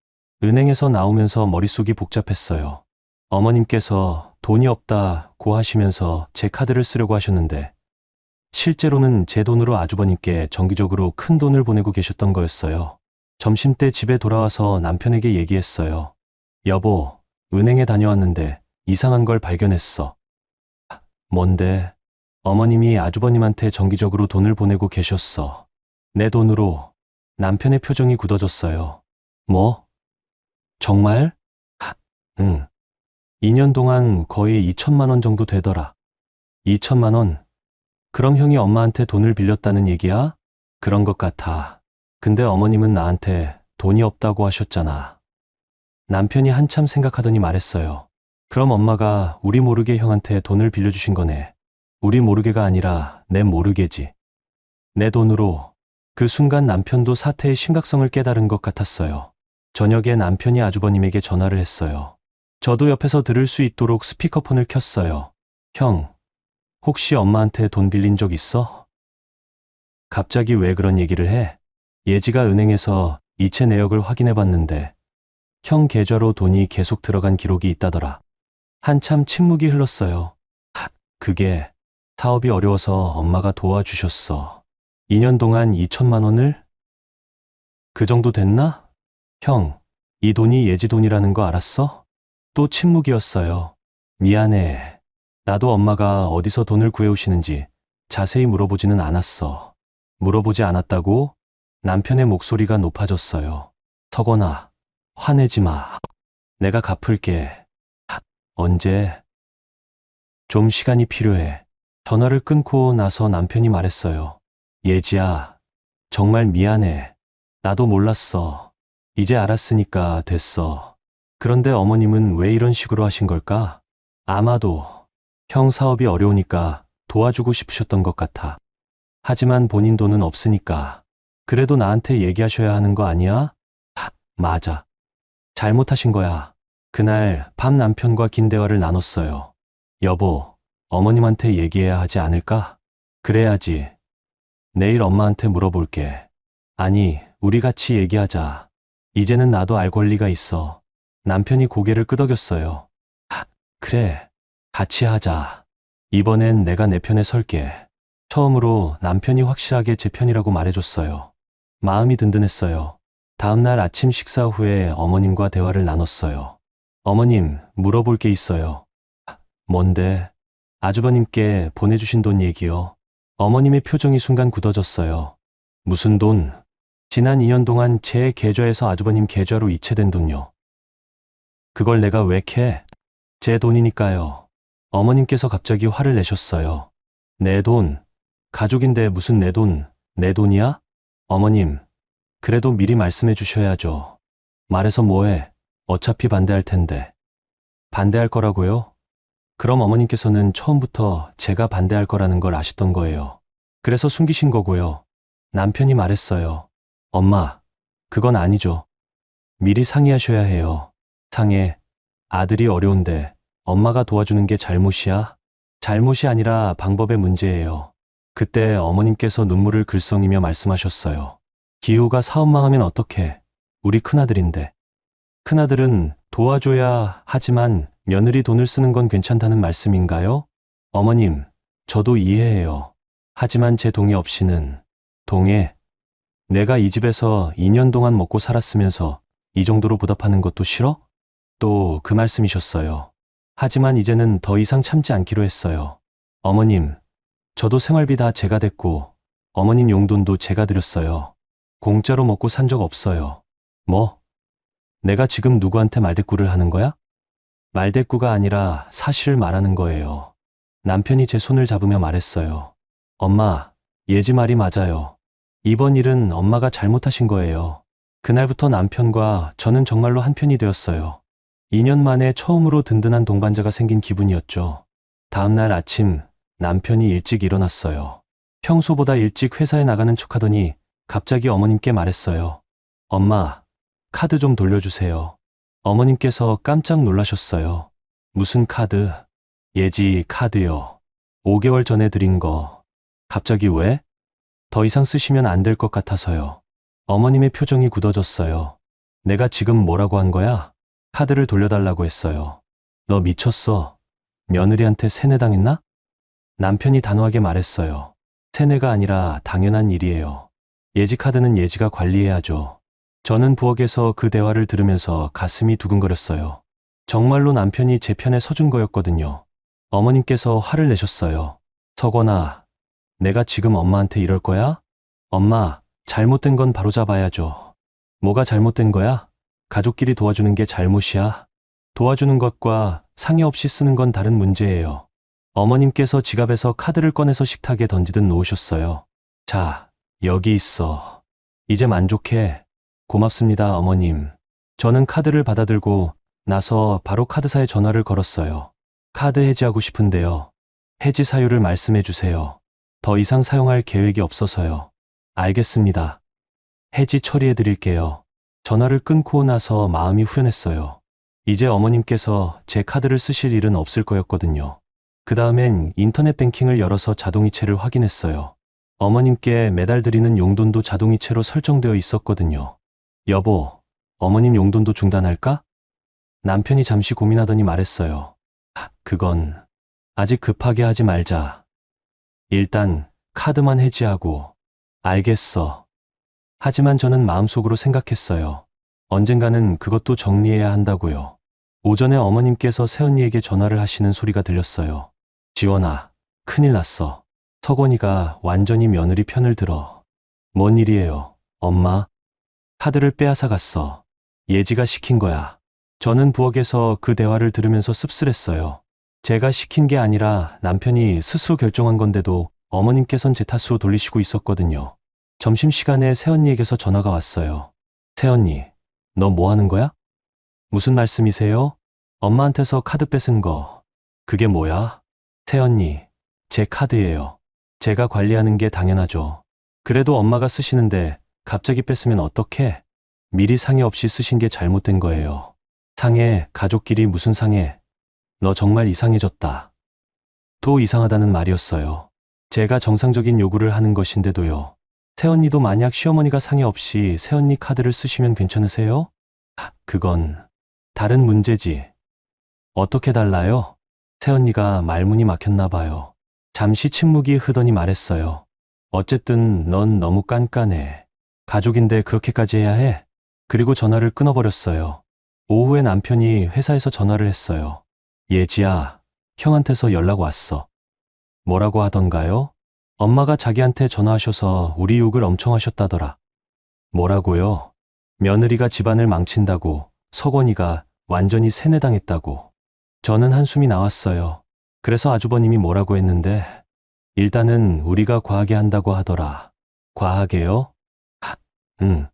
은행에서 나오면서 머릿속이 복잡했어요. 어머님께서 돈이 없다고 하시면서 제 카드를 쓰려고 하셨는데 실제로는 제 돈으로 아주버님께 정기적으로 큰 돈을 보내고 계셨던 거였어요. 점심때 집에 돌아와서 남편에게 얘기했어요. 여보, 은행에 다녀왔는데 이상한 걸 발견했어. 뭔데? 어머님이 아주버님한테 정기적으로 돈을 보내고 계셨어. 내 돈으로. 남편의 표정이 굳어졌어요. 뭐? 정말? 응. 2년 동안 거의 2천만 원 정도 되더라. 2천만 원? 그럼 형이 엄마한테 돈을 빌렸다는 얘기야? 그런 것 같아. 근데 어머님은 나한테 돈이 없다고 하셨잖아. 남편이 한참 생각하더니 말했어요. 그럼 엄마가 우리 모르게 형한테 돈을 빌려주신 거네. 우리 모르게가 아니라 내 모르게지. 내 돈으로. 그 순간 남편도 사태의 심각성을 깨달은 것 같았어요. 저녁에 남편이 아주버님에게 전화를 했어요. 저도 옆에서 들을 수 있도록 스피커폰을 켰어요. 형, 혹시 엄마한테 돈 빌린 적 있어? 갑자기 왜 그런 얘기를 해? 예지가 은행에서 이체 내역을 확인해 봤는데 형 계좌로 돈이 계속 들어간 기록이 있다더라. 한참 침묵이 흘렀어요. 그게 사업이 어려워서 엄마가 도와주셨어. 2년 동안 2천만 원을? 그 정도 됐나? 형, 이 돈이 예지 돈이라는 거 알았어? 또 침묵이었어요. 미안해. 나도 엄마가 어디서 돈을 구해오시는지 자세히 물어보지는 않았어. 물어보지 않았다고? 남편의 목소리가 높아졌어요. 서건아, 화내지 마. 내가 갚을게. 언제? 좀 시간이 필요해. 전화를 끊고 나서 남편이 말했어요. 예지야, 정말 미안해. 나도 몰랐어. 이제 알았으니까 됐어. 그런데 어머님은 왜 이런 식으로 하신 걸까? 아마도 형 사업이 어려우니까 도와주고 싶으셨던 것 같아. 하지만 본인 돈은 없으니까. 그래도 나한테 얘기하셔야 하는 거 아니야? 맞아. 잘못하신 거야. 그날 밤 남편과 긴 대화를 나눴어요. 여보, 어머님한테 얘기해야 하지 않을까? 그래야지. 내일 엄마한테 물어볼게. 아니, 우리 같이 얘기하자. 이제는 나도 알 권리가 있어. 남편이 고개를 끄덕였어요. 그래, 같이 하자. 이번엔 내가 내 편에 설게. 처음으로 남편이 확실하게 제 편이라고 말해줬어요. 마음이 든든했어요. 다음날 아침 식사 후에 어머님과 대화를 나눴어요. 어머님, 물어볼 게 있어요. 뭔데? 아주버님께 보내주신 돈 얘기요. 어머님의 표정이 순간 굳어졌어요. 무슨 돈? 지난 2년 동안 제 계좌에서 아주버님 계좌로 이체된 돈요. 그걸 내가 왜 캐? 제 돈이니까요. 어머님께서 갑자기 화를 내셨어요. 내 돈? 가족인데 무슨 내 돈? 내 돈이야? 어머님, 그래도 미리 말씀해 주셔야죠. 말해서 뭐해? 어차피 반대할 텐데. 반대할 거라고요? 그럼 어머님께서는 처음부터 제가 반대할 거라는 걸 아셨던 거예요. 그래서 숨기신 거고요. 남편이 말했어요. 엄마, 그건 아니죠. 미리 상의하셔야 해요. 상해. 아들이 어려운데 엄마가 도와주는 게 잘못이야? 잘못이 아니라 방법의 문제예요. 그때 어머님께서 눈물을 글썽이며 말씀하셨어요. 기호가 사업 망하면 어떡해? 우리 큰아들인데. 큰아들은 도와줘야 하지만 며느리 돈을 쓰는 건 괜찮다는 말씀인가요? 어머님, 저도 이해해요. 하지만 제 동의 없이는. 동의? 내가 이 집에서 2년 동안 먹고 살았으면서 이 정도로 보답하는 것도 싫어? 또 그 말씀이셨어요. 하지만 이제는 더 이상 참지 않기로 했어요. 어머님, 저도 생활비 다 제가 댔고 어머님 용돈도 제가 드렸어요. 공짜로 먹고 산 적 없어요. 뭐? 내가 지금 누구한테 말대꾸를 하는 거야? 말대꾸가 아니라 사실을 말하는 거예요. 남편이 제 손을 잡으며 말했어요. 엄마, 예지 말이 맞아요. 이번 일은 엄마가 잘못하신 거예요. 그날부터 남편과 저는 정말로 한편이 되었어요. 2년 만에 처음으로 든든한 동반자가 생긴 기분이었죠. 다음날 아침 남편이 일찍 일어났어요. 평소보다 일찍 회사에 나가는 척하더니 갑자기 어머님께 말했어요. 엄마, 카드 좀 돌려주세요. 어머님께서 깜짝 놀라셨어요. 무슨 카드? 예지 카드요. 5개월 전에 드린 거. 갑자기 왜? 더 이상 쓰시면 안 될 것 같아서요. 어머님의 표정이 굳어졌어요. 내가 지금 뭐라고 한 거야? 카드를 돌려달라고 했어요. 너 미쳤어. 며느리한테 세뇌당했나? 남편이 단호하게 말했어요. 세뇌가 아니라 당연한 일이에요. 예지 카드는 예지가 관리해야죠. 저는 부엌에서 그 대화를 들으면서 가슴이 두근거렸어요. 정말로 남편이 제 편에 서준 거였거든요. 어머님께서 화를 내셨어요. 서건아, 내가 지금 엄마한테 이럴 거야? 엄마, 잘못된 건 바로잡아야죠. 뭐가 잘못된 거야? 가족끼리 도와주는 게 잘못이야? 도와주는 것과 상의 없이 쓰는 건 다른 문제예요. 어머님께서 지갑에서 카드를 꺼내서 식탁에 던지듯 놓으셨어요. 자, 여기 있어. 이제 만족해. 고맙습니다, 어머님. 저는 카드를 받아들고 나서 바로 카드사에 전화를 걸었어요. 카드 해지하고 싶은데요. 해지 사유를 말씀해 주세요. 더 이상 사용할 계획이 없어서요. 알겠습니다. 해지 처리해 드릴게요. 전화를 끊고 나서 마음이 후련했어요. 이제 어머님께서 제 카드를 쓰실 일은 없을 거였거든요. 그 다음엔 인터넷 뱅킹을 열어서 자동이체를 확인했어요. 어머님께 매달 드리는 용돈도 자동이체로 설정되어 있었거든요. 여보, 어머님 용돈도 중단할까? 남편이 잠시 고민하더니 말했어요. 그건 아직 급하게 하지 말자. 일단 카드만 해지하고. 알겠어. 하지만 저는 마음속으로 생각했어요. 언젠가는 그것도 정리해야 한다고요. 오전에 어머님께서 새언니에게 전화를 하시는 소리가 들렸어요. 지원아, 큰일 났어. 석원이가 완전히 며느리 편을 들어. 뭔 일이에요, 엄마? 카드를 빼앗아 갔어. 예지가 시킨 거야. 저는 부엌에서 그 대화를 들으면서 씁쓸했어요. 제가 시킨 게 아니라 남편이 스스로 결정한 건데도 어머님께선 제 탓으로 돌리시고 있었거든요. 점심시간에 새언니에게서 전화가 왔어요. 새언니, 너 뭐 하는 거야? 무슨 말씀이세요? 엄마한테서 카드 뺏은 거. 그게 뭐야? 새언니, 제 카드예요. 제가 관리하는 게 당연하죠. 그래도 엄마가 쓰시는데 갑자기 뺐으면 어떡해? 미리 상의 없이 쓰신 게 잘못된 거예요. 상해, 가족끼리 무슨 상해? 너 정말 이상해졌다. 또 이상하다는 말이었어요. 제가 정상적인 요구를 하는 것인데도요. 새언니도 만약 시어머니가 상의 없이 새언니 카드를 쓰시면 괜찮으세요? 그건 다른 문제지. 어떻게 달라요? 새언니가 말문이 막혔나 봐요. 잠시 침묵이 흐더니 말했어요. 어쨌든 넌 너무 깐깐해. 가족인데 그렇게까지 해야 해? 그리고 전화를 끊어버렸어요. 오후에 남편이 회사에서 전화를 했어요. 예지야, 형한테서 연락 왔어. 뭐라고 하던가요? 엄마가 자기한테 전화하셔서 우리 욕을 엄청 하셨다더라. 뭐라고요? 며느리가 집안을 망친다고, 석원이가 완전히 세뇌당했다고. 저는 한숨이 나왔어요. 그래서 아주버님이 뭐라고 했는데, 일단은 우리가 과하게 한다고 하더라. 과하게요? 응.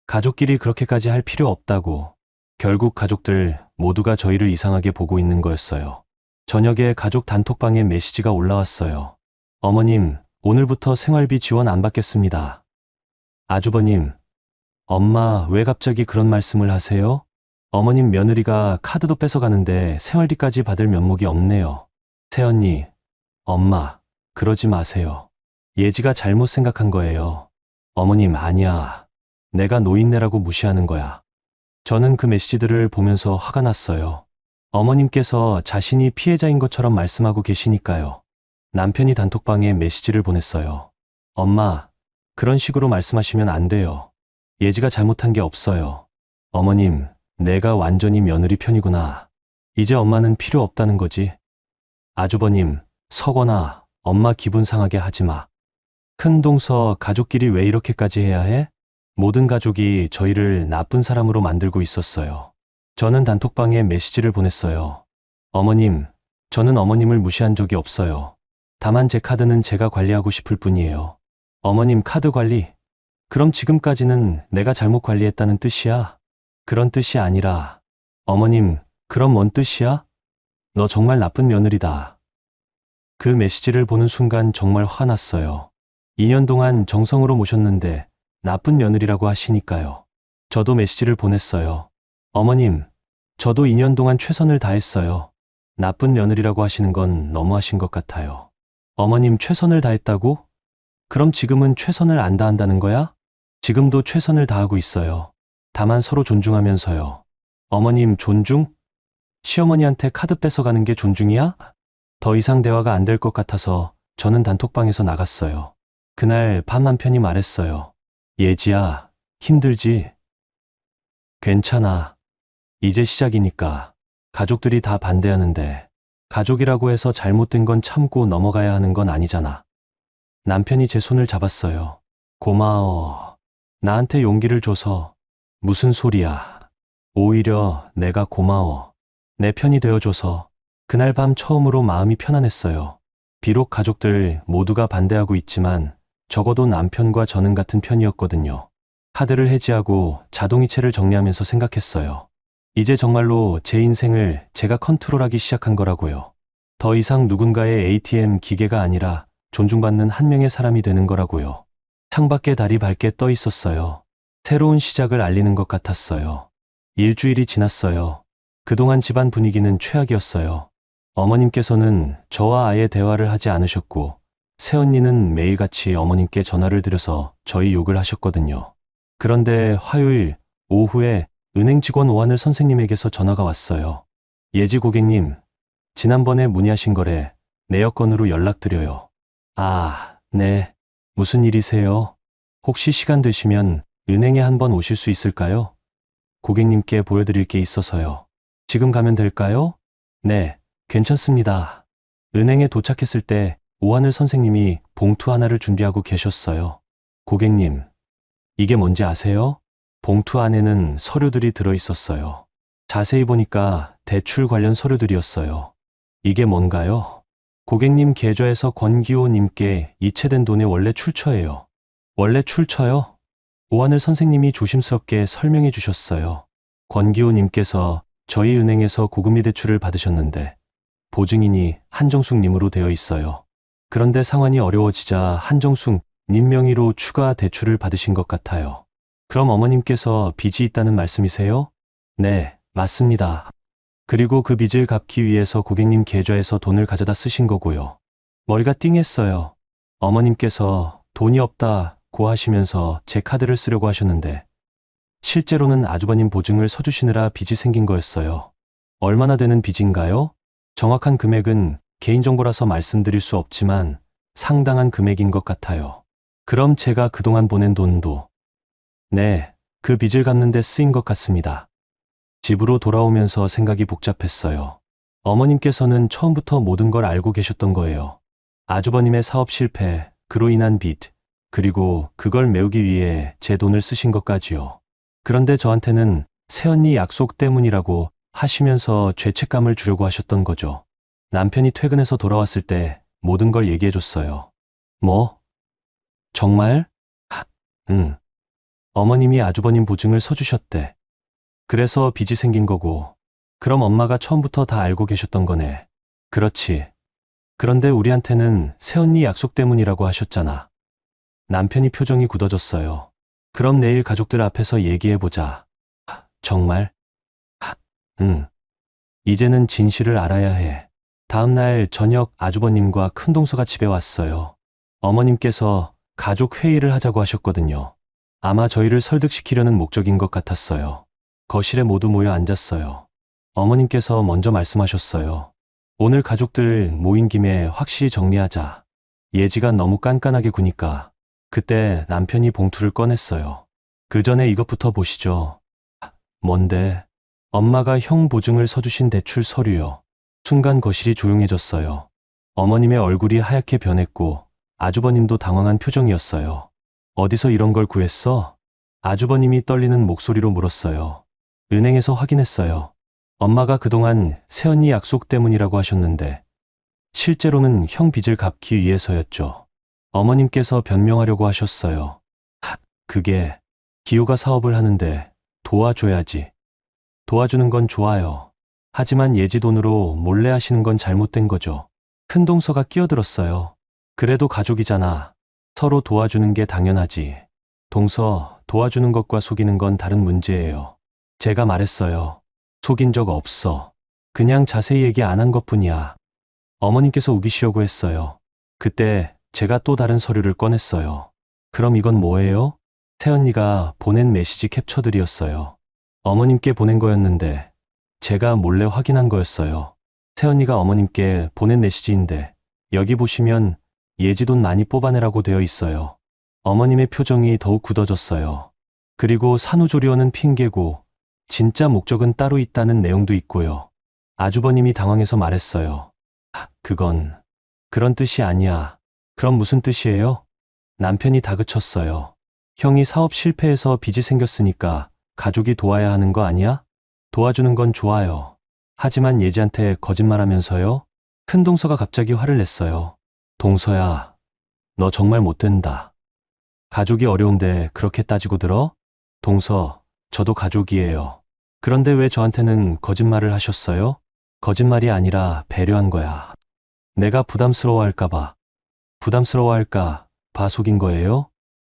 가족끼리 그렇게까지 할 필요 없다고. 결국 가족들 모두가 저희를 이상하게 보고 있는 거였어요. 저녁에 가족 단톡방에 메시지가 올라왔어요. 어머님, 오늘부터 생활비 지원 안 받겠습니다. 아주버님, 엄마 왜 갑자기 그런 말씀을 하세요? 어머님 며느리가 카드도 뺏어가는데 생활비까지 받을 면목이 없네요. 새언니, 엄마, 그러지 마세요. 예지가 잘못 생각한 거예요. 어머님, 아니야. 내가 노인네라고 무시하는 거야. 저는 그 메시지들을 보면서 화가 났어요. 어머님께서 자신이 피해자인 것처럼 말씀하고 계시니까요. 남편이 단톡방에 메시지를 보냈어요. 엄마, 그런 식으로 말씀하시면 안 돼요. 예지가 잘못한 게 없어요. 어머님, 내가 완전히 며느리 편이구나. 이제 엄마는 필요 없다는 거지. 아주버님, 석원아, 엄마 기분 상하게 하지 마. 큰동서 가족끼리 왜 이렇게까지 해야 해? 모든 가족이 저희를 나쁜 사람으로 만들고 있었어요. 저는 단톡방에 메시지를 보냈어요. 어머님, 저는 어머님을 무시한 적이 없어요. 다만 제 카드는 제가 관리하고 싶을 뿐이에요. 어머님 카드 관리? 그럼 지금까지는 내가 잘못 관리했다는 뜻이야? 그런 뜻이 아니라, 어머님, 그럼 뭔 뜻이야? 너 정말 나쁜 며느리다. 그 메시지를 보는 순간 정말 화났어요. 2년 동안 정성으로 모셨는데 나쁜 며느리라고 하시니까요. 저도 메시지를 보냈어요. 어머님, 저도 2년 동안 최선을 다했어요. 나쁜 며느리라고 하시는 건 너무하신 것 같아요. 어머님 최선을 다했다고? 그럼 지금은 최선을 안 다한다는 거야? 지금도 최선을 다하고 있어요. 다만 서로 존중하면서요. 어머님 존중? 시어머니한테 카드 뺏어가는 게 존중이야? 더 이상 대화가 안 될 것 같아서 저는 단톡방에서 나갔어요. 그날 밤 남편이 말했어요. 예지야, 힘들지? 괜찮아. 이제 시작이니까. 가족들이 다 반대하는데 가족이라고 해서 잘못된 건 참고 넘어가야 하는 건 아니잖아. 남편이 제 손을 잡았어요. 고마워. 나한테 용기를 줘서. 무슨 소리야. 오히려 내가 고마워. 내 편이 되어줘서. 그날 밤 처음으로 마음이 편안했어요. 비록 가족들 모두가 반대하고 있지만 적어도 남편과 저는 같은 편이었거든요. 카드를 해지하고 자동이체를 정리하면서 생각했어요. 이제 정말로 제 인생을 제가 컨트롤하기 시작한 거라고요. 더 이상 누군가의 ATM 기계가 아니라 존중받는 한 명의 사람이 되는 거라고요. 창밖에 달이 밝게 떠 있었어요. 새로운 시작을 알리는 것 같았어요. 일주일이 지났어요. 그동안 집안 분위기는 최악이었어요. 어머님께서는 저와 아예 대화를 하지 않으셨고, 새언니는 매일같이 어머님께 전화를 드려서 저희 욕을 하셨거든요. 그런데 화요일 오후에 은행 직원 오하늘 선생님에게서 전화가 왔어요. 예지 고객님, 지난번에 문의하신 거래 내역건으로 연락드려요. 아, 네. 무슨 일이세요? 혹시 시간 되시면 은행에 한번 오실 수 있을까요? 고객님께 보여드릴 게 있어서요. 지금 가면 될까요? 네, 괜찮습니다. 은행에 도착했을 때 오하늘 선생님이 봉투 하나를 준비하고 계셨어요. 고객님, 이게 뭔지 아세요? 봉투 안에는 서류들이 들어 있었어요. 자세히 보니까 대출 관련 서류들이었어요. 이게 뭔가요? 고객님 계좌에서 권기호님께 이체된 돈의 원래 출처예요. 원래 출처요? 오하늘 선생님이 조심스럽게 설명해 주셨어요. 권기호님께서 저희 은행에서 고금리 대출을 받으셨는데 보증인이 한정숙님으로 되어 있어요. 그런데 상환이 어려워지자 한정숙 님 명의로 추가 대출을 받으신 것 같아요. 그럼 어머님께서 빚이 있다는 말씀이세요? 네, 맞습니다. 그리고 그 빚을 갚기 위해서 고객님 계좌에서 돈을 가져다 쓰신 거고요. 머리가 띵했어요. 어머님께서 돈이 없다고 하시면서 제 카드를 쓰려고 하셨는데 실제로는 아주버님 보증을 서주시느라 빚이 생긴 거였어요. 얼마나 되는 빚인가요? 정확한 금액은 개인정보라서 말씀드릴 수 없지만 상당한 금액인 것 같아요. 그럼 제가 그동안 보낸 돈도? 네, 그 빚을 갚는 데 쓰인 것 같습니다. 집으로 돌아오면서 생각이 복잡했어요. 어머님께서는 처음부터 모든 걸 알고 계셨던 거예요. 아주버님의 사업 실패, 그로 인한 빚, 그리고 그걸 메우기 위해 제 돈을 쓰신 것까지요. 그런데 저한테는 새언니 약속 때문이라고 하시면서 죄책감을 주려고 하셨던 거죠. 남편이 퇴근해서 돌아왔을 때 모든 걸 얘기해줬어요. 뭐? 정말? 응. 어머님이 아주버님 보증을 서주셨대. 그래서 빚이 생긴 거고, 그럼 엄마가 처음부터 다 알고 계셨던 거네. 그렇지. 그런데 우리한테는 새언니 약속 때문이라고 하셨잖아. 남편이 표정이 굳어졌어요. 그럼 내일 가족들 앞에서 얘기해보자. 정말? 응. 이제는 진실을 알아야 해. 다음 날 저녁 아주버님과 큰동서가 집에 왔어요. 어머님께서 가족 회의를 하자고 하셨거든요. 아마 저희를 설득시키려는 목적인 것 같았어요. 거실에 모두 모여 앉았어요. 어머님께서 먼저 말씀하셨어요. 오늘 가족들 모인 김에 확실히 정리하자. 예지가 너무 깐깐하게 구니까. 그때 남편이 봉투를 꺼냈어요. 그 전에 이것부터 보시죠. 뭔데? 엄마가 형 보증을 서주신 대출 서류요. 순간 거실이 조용해졌어요. 어머님의 얼굴이 하얗게 변했고 아주버님도 당황한 표정이었어요. 어디서 이런 걸 구했어? 아주버님이 떨리는 목소리로 물었어요. 은행에서 확인했어요. 엄마가 그동안 새언니 약속 때문이라고 하셨는데 실제로는 형 빚을 갚기 위해서였죠. 어머님께서 변명하려고 하셨어요. 그게 기호가 사업을 하는데 도와줘야지. 도와주는 건 좋아요. 하지만 예지 돈으로 몰래 하시는 건 잘못된 거죠. 큰동서가 끼어들었어요. 그래도 가족이잖아. 서로 도와주는 게 당연하지. 동서, 도와주는 것과 속이는 건 다른 문제예요. 제가 말했어요. 속인 적 없어. 그냥 자세히 얘기 안 한 것뿐이야. 어머님께서 우기시려고 했어요. 그때 제가 또 다른 서류를 꺼냈어요. 그럼 이건 뭐예요? 새언니가 보낸 메시지 캡처들이었어요. 어머님께 보낸 거였는데 제가 몰래 확인한 거였어요. 새언니가 어머님께 보낸 메시지인데 여기 보시면 예지 돈 많이 뽑아내라고 되어 있어요. 어머님의 표정이 더욱 굳어졌어요. 그리고 산후조리원은 핑계고 진짜 목적은 따로 있다는 내용도 있고요. 아주버님이 당황해서 말했어요. 그건 그런 뜻이 아니야. 그럼 무슨 뜻이에요? 남편이 다그쳤어요. 형이 사업 실패해서 빚이 생겼으니까 가족이 도와야 하는 거 아니야? 도와주는 건 좋아요. 하지만 예지한테 거짓말하면서요? 큰동서가 갑자기 화를 냈어요. 동서야, 너 정말 못된다. 가족이 어려운데 그렇게 따지고 들어? 동서, 저도 가족이에요. 그런데 왜 저한테는 거짓말을 하셨어요? 거짓말이 아니라 배려한 거야. 내가 부담스러워할까봐. 부담스러워할까 봐 속인 거예요?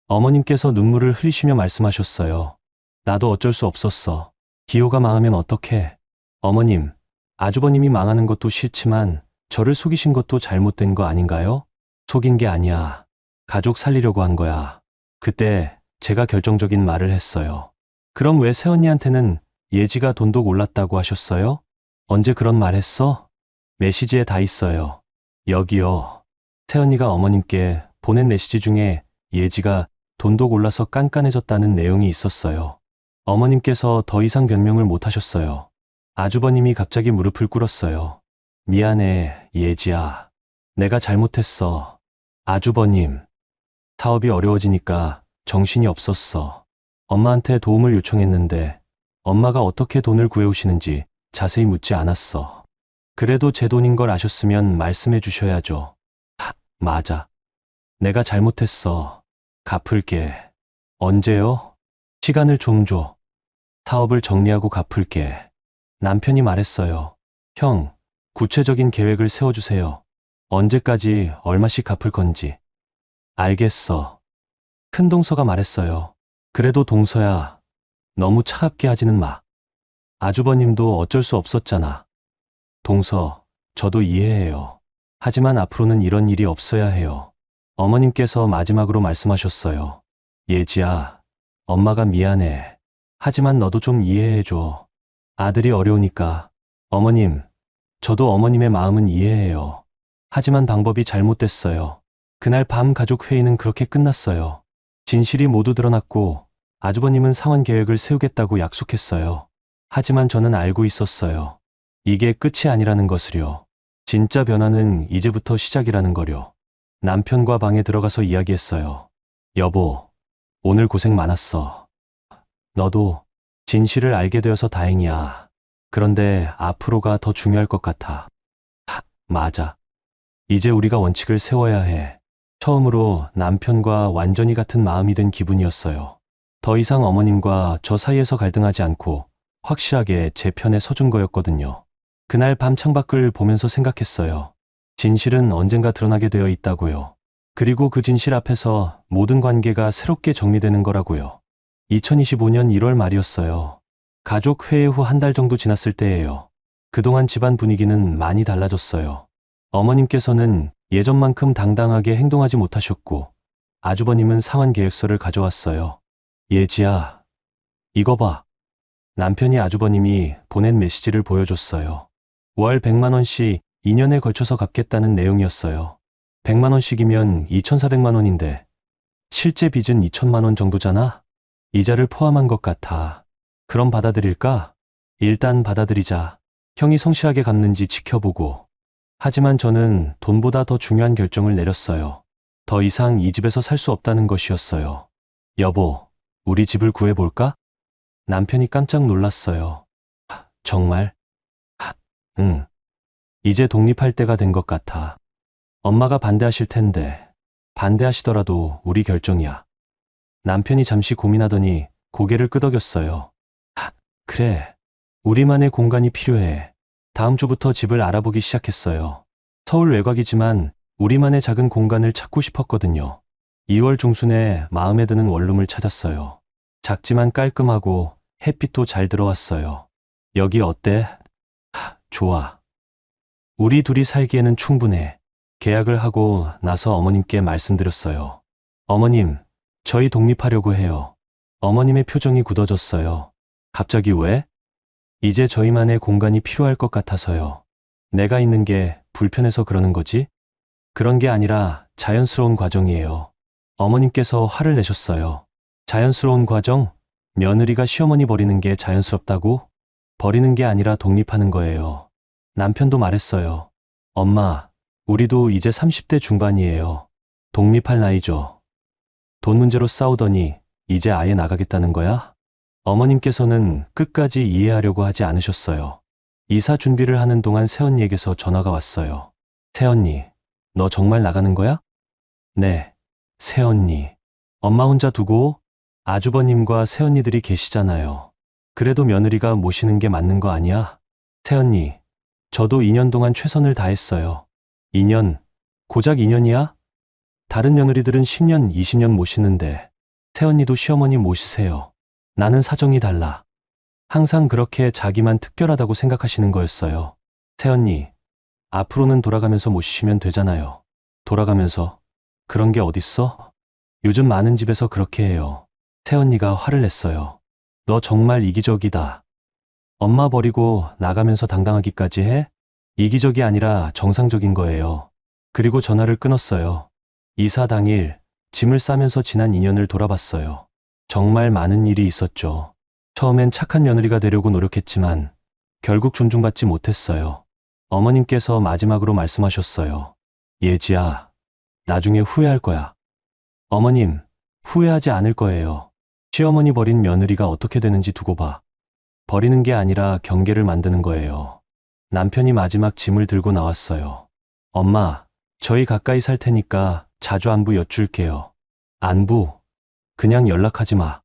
어머님께서 눈물을 흘리시며 말씀하셨어요. 나도 어쩔 수 없었어. 기호가 망하면 어떡해. 어머님, 아주버님이 망하는 것도 싫지만 저를 속이신 것도 잘못된 거 아닌가요? 속인 게 아니야. 가족 살리려고 한 거야. 그때 제가 결정적인 말을 했어요. 그럼 왜 새언니한테는 예지가 돈독 올랐다고 하셨어요? 언제 그런 말 했어? 메시지에 다 있어요. 여기요. 새언니가 어머님께 보낸 메시지 중에 예지가 돈독 올라서 깐깐해졌다는 내용이 있었어요. 어머님께서 더 이상 변명을 못 하셨어요. 아주버님이 갑자기 무릎을 꿇었어요. 미안해, 예지야. 내가 잘못했어. 아주버님. 사업이 어려워지니까 정신이 없었어. 엄마한테 도움을 요청했는데 엄마가 어떻게 돈을 구해오시는지 자세히 묻지 않았어. 그래도 제 돈인 걸 아셨으면 말씀해 주셔야죠. 맞아. 내가 잘못했어. 갚을게. 언제요? 시간을 좀 줘. 사업을 정리하고 갚을게. 남편이 말했어요. 형, 구체적인 계획을 세워주세요. 언제까지 얼마씩 갚을 건지. 알겠어. 큰 동서가 말했어요. 그래도 동서야, 너무 차갑게 하지는 마. 아주버님도 어쩔 수 없었잖아. 동서, 저도 이해해요. 하지만 앞으로는 이런 일이 없어야 해요. 어머님께서 마지막으로 말씀하셨어요. 예지야, 엄마가 미안해. 하지만 너도 좀 이해해줘. 아들이 어려우니까. 어머님, 저도 어머님의 마음은 이해해요. 하지만 방법이 잘못됐어요. 그날 밤 가족 회의는 그렇게 끝났어요. 진실이 모두 드러났고 아주버님은 상환 계획을 세우겠다고 약속했어요. 하지만 저는 알고 있었어요. 이게 끝이 아니라는 것을요. 진짜 변화는 이제부터 시작이라는 거요. 남편과 방에 들어가서 이야기했어요. 여보, 오늘 고생 많았어. 너도 진실을 알게 되어서 다행이야. 그런데 앞으로가 더 중요할 것 같아. 맞아. 이제 우리가 원칙을 세워야 해. 처음으로 남편과 완전히 같은 마음이 된 기분이었어요. 더 이상 어머님과 저 사이에서 갈등하지 않고 확실하게 제 편에 서준 거였거든요. 그날 밤 창밖을 보면서 생각했어요. 진실은 언젠가 드러나게 되어 있다고요. 그리고 그 진실 앞에서 모든 관계가 새롭게 정리되는 거라고요. 2025년 1월 말이었어요. 가족 회의 후 한 달 정도 지났을 때예요. 그동안 집안 분위기는 많이 달라졌어요. 어머님께서는 예전만큼 당당하게 행동하지 못하셨고 아주버님은 상환 계획서를 가져왔어요. 예지야, 이거 봐. 남편이 아주버님이 보낸 메시지를 보여줬어요. 월 100만 원씩 2년에 걸쳐서 갚겠다는 내용이었어요. 100만 원씩이면 2,400만 원인데 실제 빚은 2천만 원 정도잖아? 이자를 포함한 것 같아. 그럼 받아들일까? 일단 받아들이자. 형이 성실하게 갚는지 지켜보고. 하지만 저는 돈보다 더 중요한 결정을 내렸어요. 더 이상 이 집에서 살 수 없다는 것이었어요. 여보, 우리 집을 구해볼까? 남편이 깜짝 놀랐어요. 정말? 응. 이제 독립할 때가 된 것 같아. 엄마가 반대하실 텐데, 반대하시더라도 우리 결정이야. 남편이 잠시 고민하더니 고개를 끄덕였어요. 그래. 우리만의 공간이 필요해. 다음 주부터 집을 알아보기 시작했어요. 서울 외곽이지만 우리만의 작은 공간을 찾고 싶었거든요. 2월 중순에 마음에 드는 원룸을 찾았어요. 작지만 깔끔하고 햇빛도 잘 들어왔어요. 여기 어때? 좋아. 우리 둘이 살기에는 충분해. 계약을 하고 나서 어머님께 말씀드렸어요. 어머님, 저희 독립하려고 해요. 어머님의 표정이 굳어졌어요. 갑자기 왜? 이제 저희만의 공간이 필요할 것 같아서요. 내가 있는 게 불편해서 그러는 거지? 그런 게 아니라 자연스러운 과정이에요. 어머님께서 화를 내셨어요. 자연스러운 과정? 며느리가 시어머니 버리는 게 자연스럽다고? 버리는 게 아니라 독립하는 거예요. 남편도 말했어요. 엄마, 우리도 이제 30대 중반이에요. 독립할 나이죠. 돈 문제로 싸우더니 이제 아예 나가겠다는 거야? 어머님께서는 끝까지 이해하려고 하지 않으셨어요. 이사 준비를 하는 동안 새언니에게서 전화가 왔어요. 새언니, 너 정말 나가는 거야? 네, 새언니. 엄마 혼자 두고 아주버님과 새언니들이 계시잖아요. 그래도 며느리가 모시는 게 맞는 거 아니야? 새언니, 저도 2년 동안 최선을 다했어요. 2년? 고작 2년이야? 다른 며느리들은 10년, 20년 모시는데 새언니도 시어머니 모시세요. 나는 사정이 달라. 항상 그렇게 자기만 특별하다고 생각하시는 거였어요. 새언니, 앞으로는 돌아가면서 모시시면 되잖아요. 돌아가면서? 그런 게 어딨어? 요즘 많은 집에서 그렇게 해요. 새언니가 화를 냈어요. 너 정말 이기적이다. 엄마 버리고 나가면서 당당하기까지 해? 이기적이 아니라 정상적인 거예요. 그리고 전화를 끊었어요. 이사 당일 짐을 싸면서 지난 2년을 돌아봤어요. 정말 많은 일이 있었죠. 처음엔 착한 며느리가 되려고 노력했지만 결국 존중받지 못했어요. 어머님께서 마지막으로 말씀하셨어요. 예지야, 나중에 후회할 거야. 어머님, 후회하지 않을 거예요. 시어머니 버린 며느리가 어떻게 되는지 두고 봐. 버리는 게 아니라 경계를 만드는 거예요. 남편이 마지막 짐을 들고 나왔어요. 엄마, 저희 가까이 살 테니까 자주 안부 여쭐게요. 안부? 그냥 연락하지 마.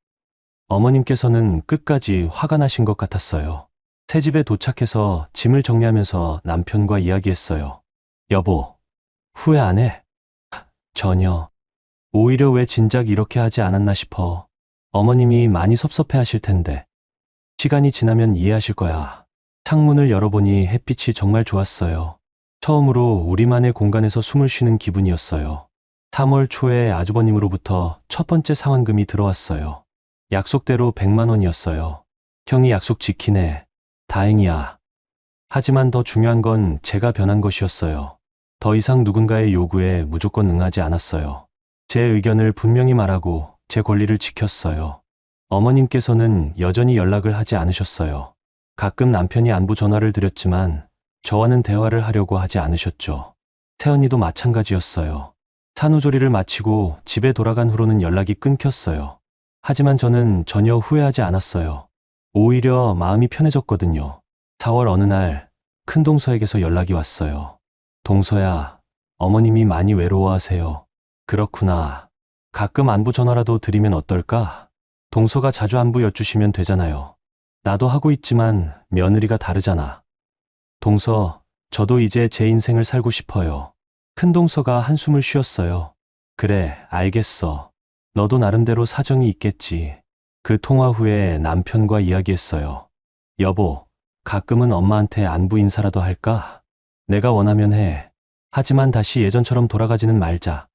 어머님께서는 끝까지 화가 나신 것 같았어요. 새 집에 도착해서 짐을 정리하면서 남편과 이야기했어요. 여보, 후회 안 해? 전혀. 오히려 왜 진작 이렇게 하지 않았나 싶어. 어머님이 많이 섭섭해 하실 텐데. 시간이 지나면 이해하실 거야. 창문을 열어보니 햇빛이 정말 좋았어요. 처음으로 우리만의 공간에서 숨을 쉬는 기분이었어요. 3월 초에 아주버님으로부터 첫 번째 상환금이 들어왔어요. 약속대로 100만 원이었어요. 형이 약속 지키네. 다행이야. 하지만 더 중요한 건 제가 변한 것이었어요. 더 이상 누군가의 요구에 무조건 응하지 않았어요. 제 의견을 분명히 말하고 제 권리를 지켰어요. 어머님께서는 여전히 연락을 하지 않으셨어요. 가끔 남편이 안부 전화를 드렸지만 저와는 대화를 하려고 하지 않으셨죠. 새언니도 마찬가지였어요. 산후조리를 마치고 집에 돌아간 후로는 연락이 끊겼어요. 하지만 저는 전혀 후회하지 않았어요. 오히려 마음이 편해졌거든요. 4월 어느 날 큰동서에게서 연락이 왔어요. 동서야, 어머님이 많이 외로워하세요. 그렇구나. 가끔 안부 전화라도 드리면 어떨까? 동서가 자주 안부 여쭈시면 되잖아요. 나도 하고 있지만 며느리가 다르잖아. 동서, 저도 이제 제 인생을 살고 싶어요. 큰동서가 한숨을 쉬었어요. 그래, 알겠어. 너도 나름대로 사정이 있겠지. 그 통화 후에 남편과 이야기했어요. 여보, 가끔은 엄마한테 안부 인사라도 할까? 내가 원하면 해. 하지만 다시 예전처럼 돌아가지는 말자.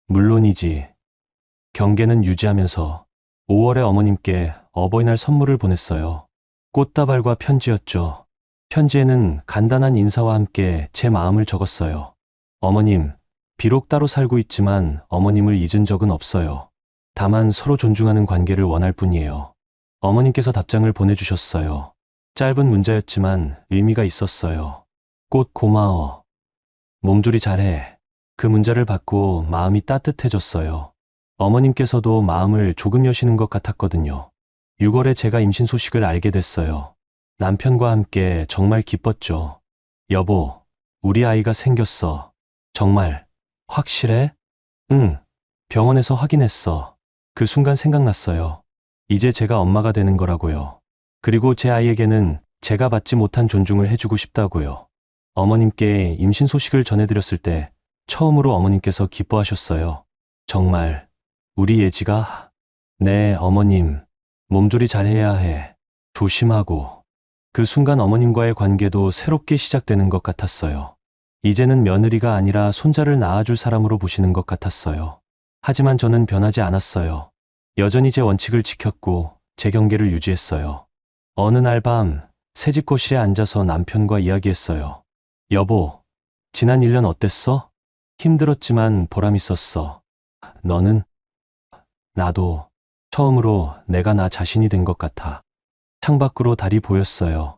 물론이지. 경계는 유지하면서 5월에 어머님께 어버이날 선물을 보냈어요. 꽃다발과 편지였죠. 편지에는 간단한 인사와 함께 제 마음을 적었어요. 어머님, 비록 따로 살고 있지만 어머님을 잊은 적은 없어요. 다만 서로 존중하는 관계를 원할 뿐이에요. 어머님께서 답장을 보내주셨어요. 짧은 문자였지만 의미가 있었어요. 꽃 고마워. 몸조리 잘해. 그 문자를 받고 마음이 따뜻해졌어요. 어머님께서도 마음을 조금 여시는 것 같았거든요. 6월에 제가 임신 소식을 알게 됐어요. 남편과 함께 정말 기뻤죠. 여보, 우리 아이가 생겼어. 정말 확실해? 응, 병원에서 확인했어. 그 순간 생각났어요. 이제 제가 엄마가 되는 거라고요. 그리고 제 아이에게는 제가 받지 못한 존중을 해주고 싶다고요. 어머님께 임신 소식을 전해드렸을 때 처음으로 어머님께서 기뻐하셨어요. 정말 우리 예지가? 네, 어머님. 몸조리 잘해야 해. 조심하고. 그 순간 어머님과의 관계도 새롭게 시작되는 것 같았어요. 이제는 며느리가 아니라 손자를 낳아줄 사람으로 보시는 것 같았어요. 하지만 저는 변하지 않았어요. 여전히 제 원칙을 지켰고 제 경계를 유지했어요. 어느 날 밤 새집 거실에 앉아서 남편과 이야기했어요. 여보, 지난 1년 어땠어? 힘들었지만 보람 있었어. 너는? 나도 처음으로 내가 나 자신이 된 것 같아. 창밖으로 달이 보였어요.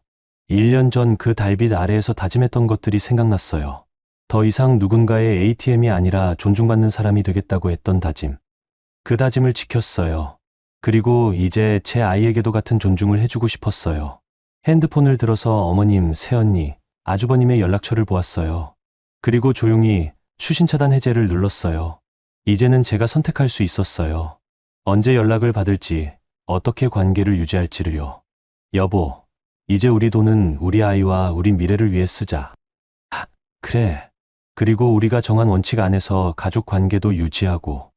1년 전 그 달빛 아래에서 다짐했던 것들이 생각났어요. 더 이상 누군가의 ATM이 아니라 존중받는 사람이 되겠다고 했던 다짐. 그 다짐을 지켰어요. 그리고 이제 제 아이에게도 같은 존중을 해주고 싶었어요. 핸드폰을 들어서 어머님, 새언니, 아주버님의 연락처를 보았어요. 그리고 조용히 수신 차단 해제를 눌렀어요. 이제는 제가 선택할 수 있었어요. 언제 연락을 받을지, 어떻게 관계를 유지할지를요. 여보, 이제 우리 돈은 우리 아이와 우리 미래를 위해 쓰자. 그래. 그리고 우리가 정한 원칙 안에서 가족 관계도 유지하고.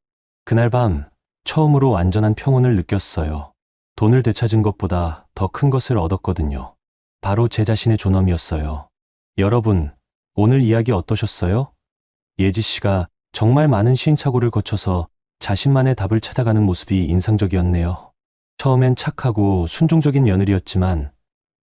그날 밤 처음으로 완전한 평온을 느꼈어요. 돈을 되찾은 것보다 더 큰 것을 얻었거든요. 바로 제 자신의 존엄이었어요. 여러분, 오늘 이야기 어떠셨어요? 예지 씨가 정말 많은 시행착오를 거쳐서 자신만의 답을 찾아가는 모습이 인상적이었네요. 처음엔 착하고 순종적인 며느리였지만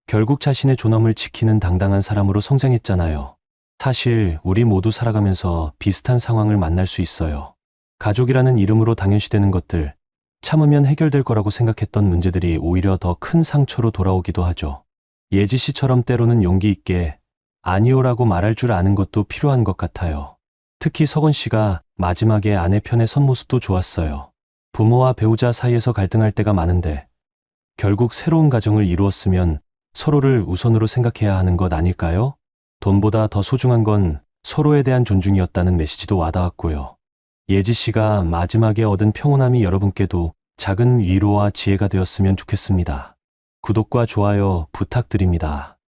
결국 자신의 존엄을 지키는 당당한 사람으로 성장했잖아요. 사실 우리 모두 살아가면서 비슷한 상황을 만날 수 있어요. 가족이라는 이름으로 당연시되는 것들, 참으면 해결될 거라고 생각했던 문제들이 오히려 더 큰 상처로 돌아오기도 하죠. 예지 씨처럼 때로는 용기 있게 아니오라고 말할 줄 아는 것도 필요한 것 같아요. 특히 석원 씨가 마지막에 아내 편에 선 모습도 좋았어요. 부모와 배우자 사이에서 갈등할 때가 많은데 결국 새로운 가정을 이루었으면 서로를 우선으로 생각해야 하는 것 아닐까요? 돈보다 더 소중한 건 서로에 대한 존중이었다는 메시지도 와닿았고요. 예지 씨가 마지막에 얻은 평온함이 여러분께도 작은 위로와 지혜가 되었으면 좋겠습니다. 구독과 좋아요 부탁드립니다.